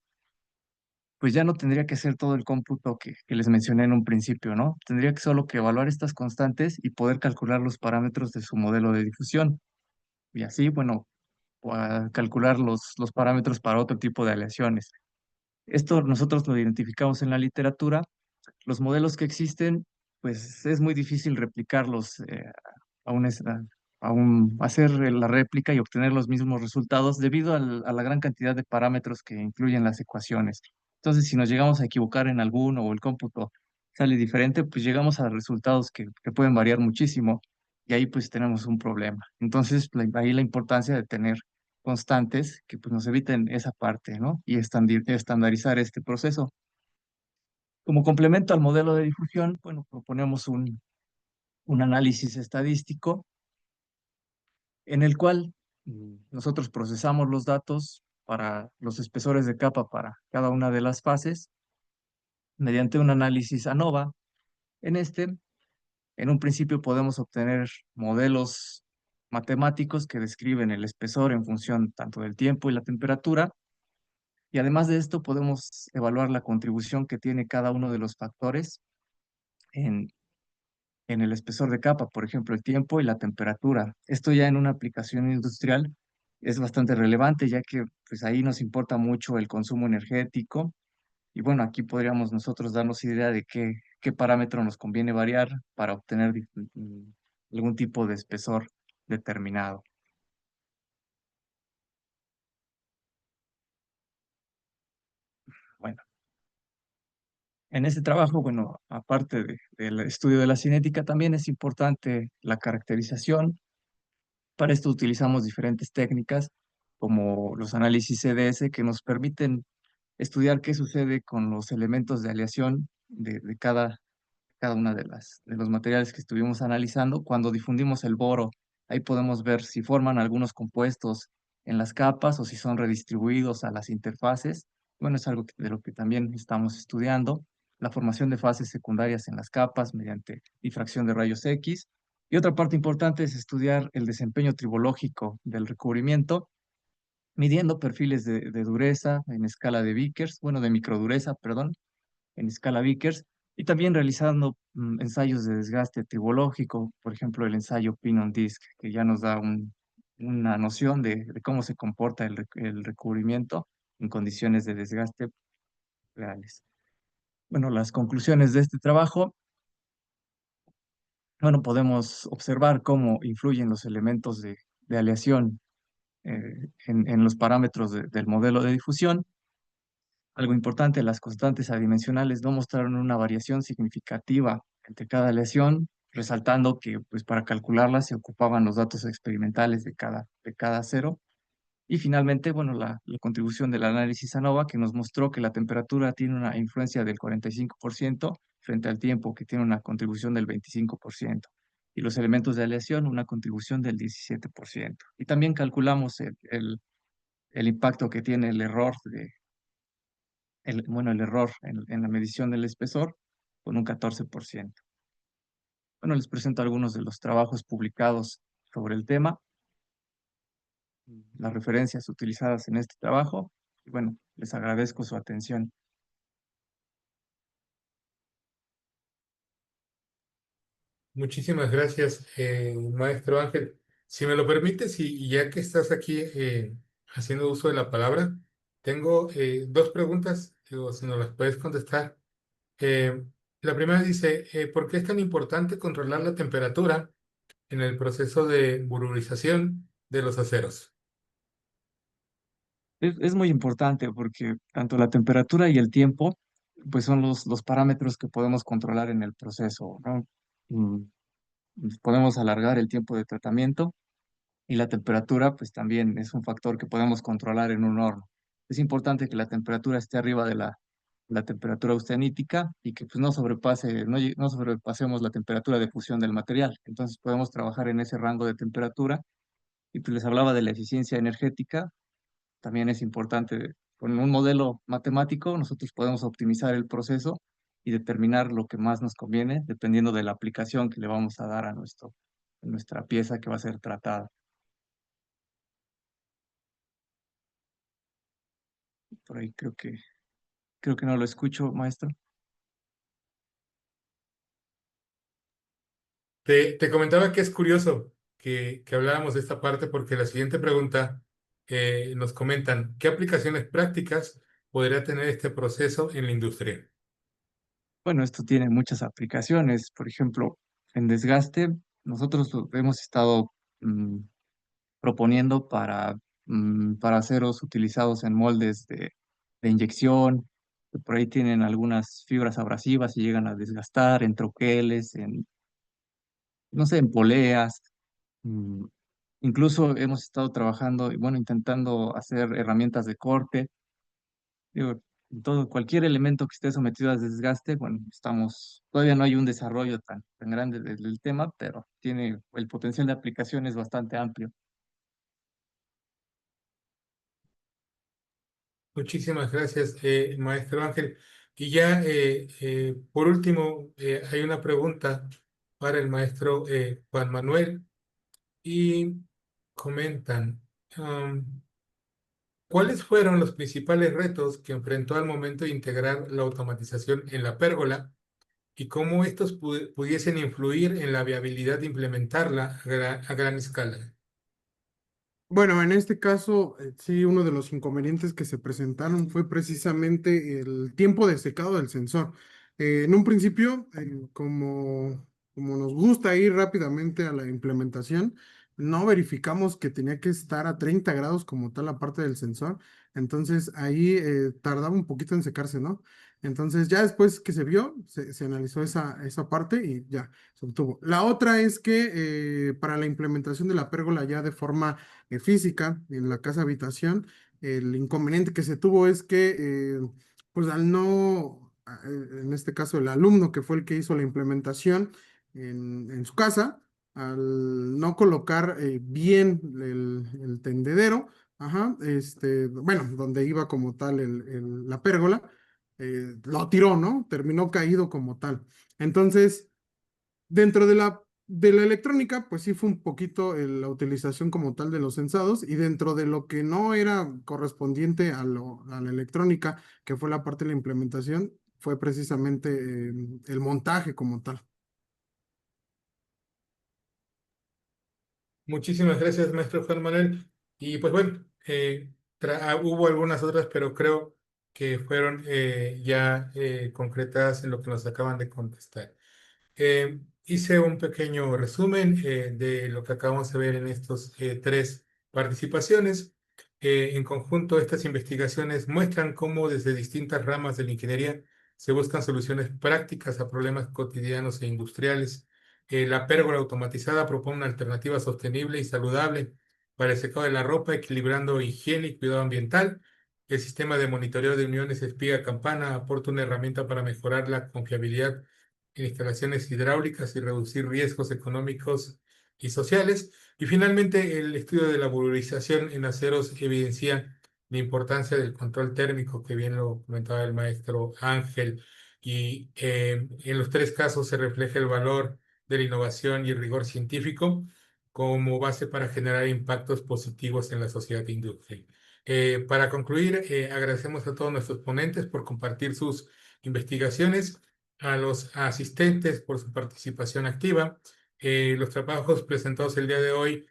pues ya no tendría que hacer todo el cómputo que les mencioné en un principio, ¿no? Tendría que solo que evaluar estas constantes y poder calcular los parámetros de su modelo de difusión. Y así, bueno, calcular los parámetros para otro tipo de aleaciones. Esto nosotros lo identificamos en la literatura. Los modelos que existen, pues es muy difícil replicarlos, aún aún hacer la réplica y obtener los mismos resultados debido a la gran cantidad de parámetros que incluyen las ecuaciones. Entonces, si nos llegamos a equivocar en alguno o el cómputo sale diferente, pues llegamos a resultados que pueden variar muchísimo y ahí pues tenemos un problema. Entonces, ahí la importancia de tener constantes que pues nos eviten esa parte, ¿no? Y estandarizar este proceso. Como complemento al modelo de difusión, bueno, proponemos un análisis estadístico en el cual nosotros procesamos los datos para los espesores de capa para cada una de las fases mediante un análisis ANOVA. En este, en un principio podemos obtener modelos matemáticos que describen el espesor en función tanto del tiempo y la temperatura. Y además de esto, podemos evaluar la contribución que tiene cada uno de los factores en el espesor de capa, por ejemplo, el tiempo y la temperatura. Esto ya en una aplicación industrial es bastante relevante, ya que pues ahí nos importa mucho el consumo energético. Y bueno, aquí podríamos nosotros darnos idea de qué parámetro nos conviene variar para obtener algún tipo de espesor determinado. Bueno, en este trabajo, bueno, aparte del estudio de la cinética, también es importante la caracterización. Para esto utilizamos diferentes técnicas como los análisis CDS que nos permiten estudiar qué sucede con los elementos de aleación de cada una de los materiales que estuvimos analizando. Cuando difundimos el boro, ahí podemos ver si forman algunos compuestos en las capas o si son redistribuidos a las interfaces. Bueno, es algo de lo que también estamos estudiando. La formación de fases secundarias en las capas mediante difracción de rayos X. Y otra parte importante es estudiar el desempeño tribológico del recubrimiento, midiendo perfiles de dureza en escala de Vickers, bueno, de microdureza, perdón, en escala Vickers, y también realizando ensayos de desgaste tribológico, por ejemplo, el ensayo Pin on Disk, que ya nos da una noción de cómo se comporta el recubrimiento en condiciones de desgaste reales. Bueno, las conclusiones de este trabajo, bueno, podemos observar cómo influyen los elementos de aleación en los parámetros del modelo de difusión. Algo importante, las constantes adimensionales no mostraron una variación significativa entre cada lesión, resaltando que pues, para calcularlas se ocupaban los datos experimentales de cada cero. Y finalmente, bueno, la contribución del análisis ANOVA que nos mostró que la temperatura tiene una influencia del 45% frente al tiempo, que tiene una contribución del 25%. Y los elementos de aleación, una contribución del 17%. Y también calculamos el impacto que tiene el error el error en la medición del espesor con un 14%. Bueno, les presento algunos de los trabajos publicados sobre el tema, las referencias utilizadas en este trabajo, y bueno, les agradezco su atención. Muchísimas gracias, maestro Ángel. Si me lo permites, y ya que estás aquí haciendo uso de la palabra, tengo dos preguntas, digo, si nos las puedes contestar. Eh, la primera dice, ¿por qué es tan importante controlar la temperatura en el proceso de bulurización de los aceros? Es muy importante porque tanto la temperatura y el tiempo, pues son los parámetros que podemos controlar en el proceso, ¿no? Mm, Podemos alargar el tiempo de tratamiento. Y la temperatura, pues también es un factor que podemos controlar en un horno. Es importante que la temperatura esté arriba la temperatura austenítica y que pues no sobrepase, no sobrepasemos la temperatura de fusión del material. Entonces podemos trabajar en ese rango de temperatura y pues les hablaba de la eficiencia energética. También es importante, con un modelo matemático, nosotros podemos optimizar el proceso y determinar lo que más nos conviene, dependiendo de la aplicación que le vamos a dar a nuestra pieza que va a ser tratada. Por ahí creo que no lo escucho, maestro. Te comentaba que es curioso que habláramos de esta parte porque la siguiente pregunta nos comentan, ¿qué aplicaciones prácticas podría tener este proceso en la industria? Bueno, esto tiene muchas aplicaciones. Por ejemplo, en desgaste, nosotros lo hemos estado mm, proponiendo para aceros utilizados en moldes de inyección, que por ahí tienen algunas fibras abrasivas y llegan a desgastar en troqueles, no sé, en poleas. mm, Incluso hemos estado trabajando y bueno, intentando hacer herramientas de corte. Digo, cualquier elemento que esté sometido a desgaste, bueno, todavía no hay un desarrollo tan grande del tema, pero tiene el potencial de aplicación es bastante amplio. Muchísimas gracias, maestro Ángel. Y ya, por último, hay una pregunta para el maestro Juan Manuel y comentan, ¿cuáles fueron los principales retos que enfrentó al momento de integrar la automatización en la pérgola y cómo estos pudiesen influir en la viabilidad de implementarla a gran escala? Bueno, en este caso, sí, uno de los inconvenientes que se presentaron fue precisamente el tiempo de secado del sensor. En un principio, como nos gusta ir rápidamente a la implementación, no verificamos que tenía que estar a 30 grados como tal la parte del sensor. Entonces ahí tardaba un poquito en secarse, ¿no? Entonces ya después que se vio, se analizó esa parte y ya se obtuvo. La otra es que para la implementación de la pérgola ya de forma física en la casa habitación. El inconveniente que se tuvo es que, pues al no, en este caso el alumno que fue el que hizo la implementación en su casa, al no colocar bien el tendedero, ajá, bueno, donde iba como tal la pérgola, lo tiró, ¿no? Terminó caído como tal. Entonces, dentro de la electrónica, pues sí fue un poquito la utilización como tal de los sensados y dentro de lo que no era correspondiente a la electrónica, que fue la parte de la implementación, fue precisamente el montaje como tal. Muchísimas gracias, maestro Juan Manuel. Y pues bueno, hubo algunas otras, pero creo que fueron ya concretadas en lo que nos acaban de contestar. Hice un pequeño resumen de lo que acabamos de ver en estos tres participaciones. En conjunto, estas investigaciones muestran cómo desde distintas ramas de la ingeniería se buscan soluciones prácticas a problemas cotidianos e industriales. La pérgola automatizada propone una alternativa sostenible y saludable para el secado de la ropa, equilibrando higiene y cuidado ambiental. El sistema de monitoreo de uniones espiga campana aporta una herramienta para mejorar la confiabilidad en instalaciones hidráulicas y reducir riesgos económicos y sociales. Y finalmente, el estudio de la valorización en aceros evidencia la importancia del control térmico, que bien lo comentaba el maestro Ángel. Y en los tres casos se refleja el valor de la innovación y el rigor científico como base para generar impactos positivos en la sociedad e industria. Para concluir, agradecemos a todos nuestros ponentes por compartir sus investigaciones, a los asistentes por su participación activa. Los trabajos presentados el día de hoy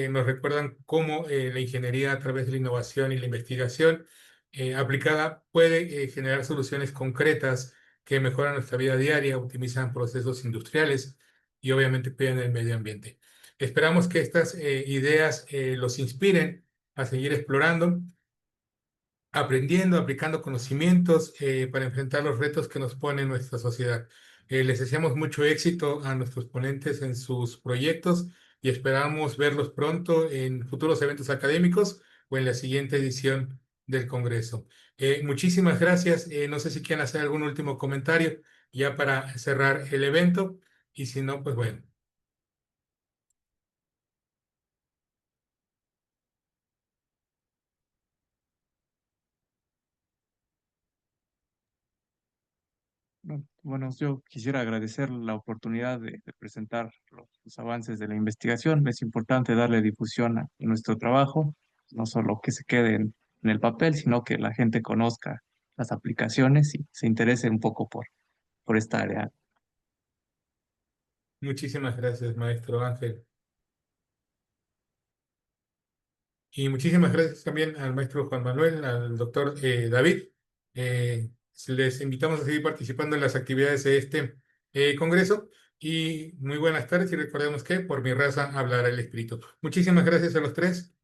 nos recuerdan cómo la ingeniería a través de la innovación y la investigación aplicada puede generar soluciones concretas que mejoran nuestra vida diaria, optimizan procesos industriales y obviamente cuidan el medio ambiente. Esperamos que estas ideas los inspiren a seguir explorando, aprendiendo, aplicando conocimientos para enfrentar los retos que nos pone nuestra sociedad. Les deseamos mucho éxito a nuestros ponentes en sus proyectos y esperamos verlos pronto en futuros eventos académicos o en la siguiente edición del Congreso. Muchísimas gracias. No sé si quieren hacer algún último comentario ya para cerrar el evento y si no, pues bueno. No, bueno, yo quisiera agradecer la oportunidad de presentar los avances de la investigación. Es importante darle difusión a nuestro trabajo, no solo que se quede en el papel, sino que la gente conozca las aplicaciones y se interese un poco por esta área. Muchísimas gracias, maestro Ángel. Y muchísimas gracias también al maestro Juan Manuel, al doctor David. Les invitamos a seguir participando en las actividades de este congreso. Y muy buenas tardes y recordemos que por mi raza hablará el espíritu. Muchísimas gracias a los tres.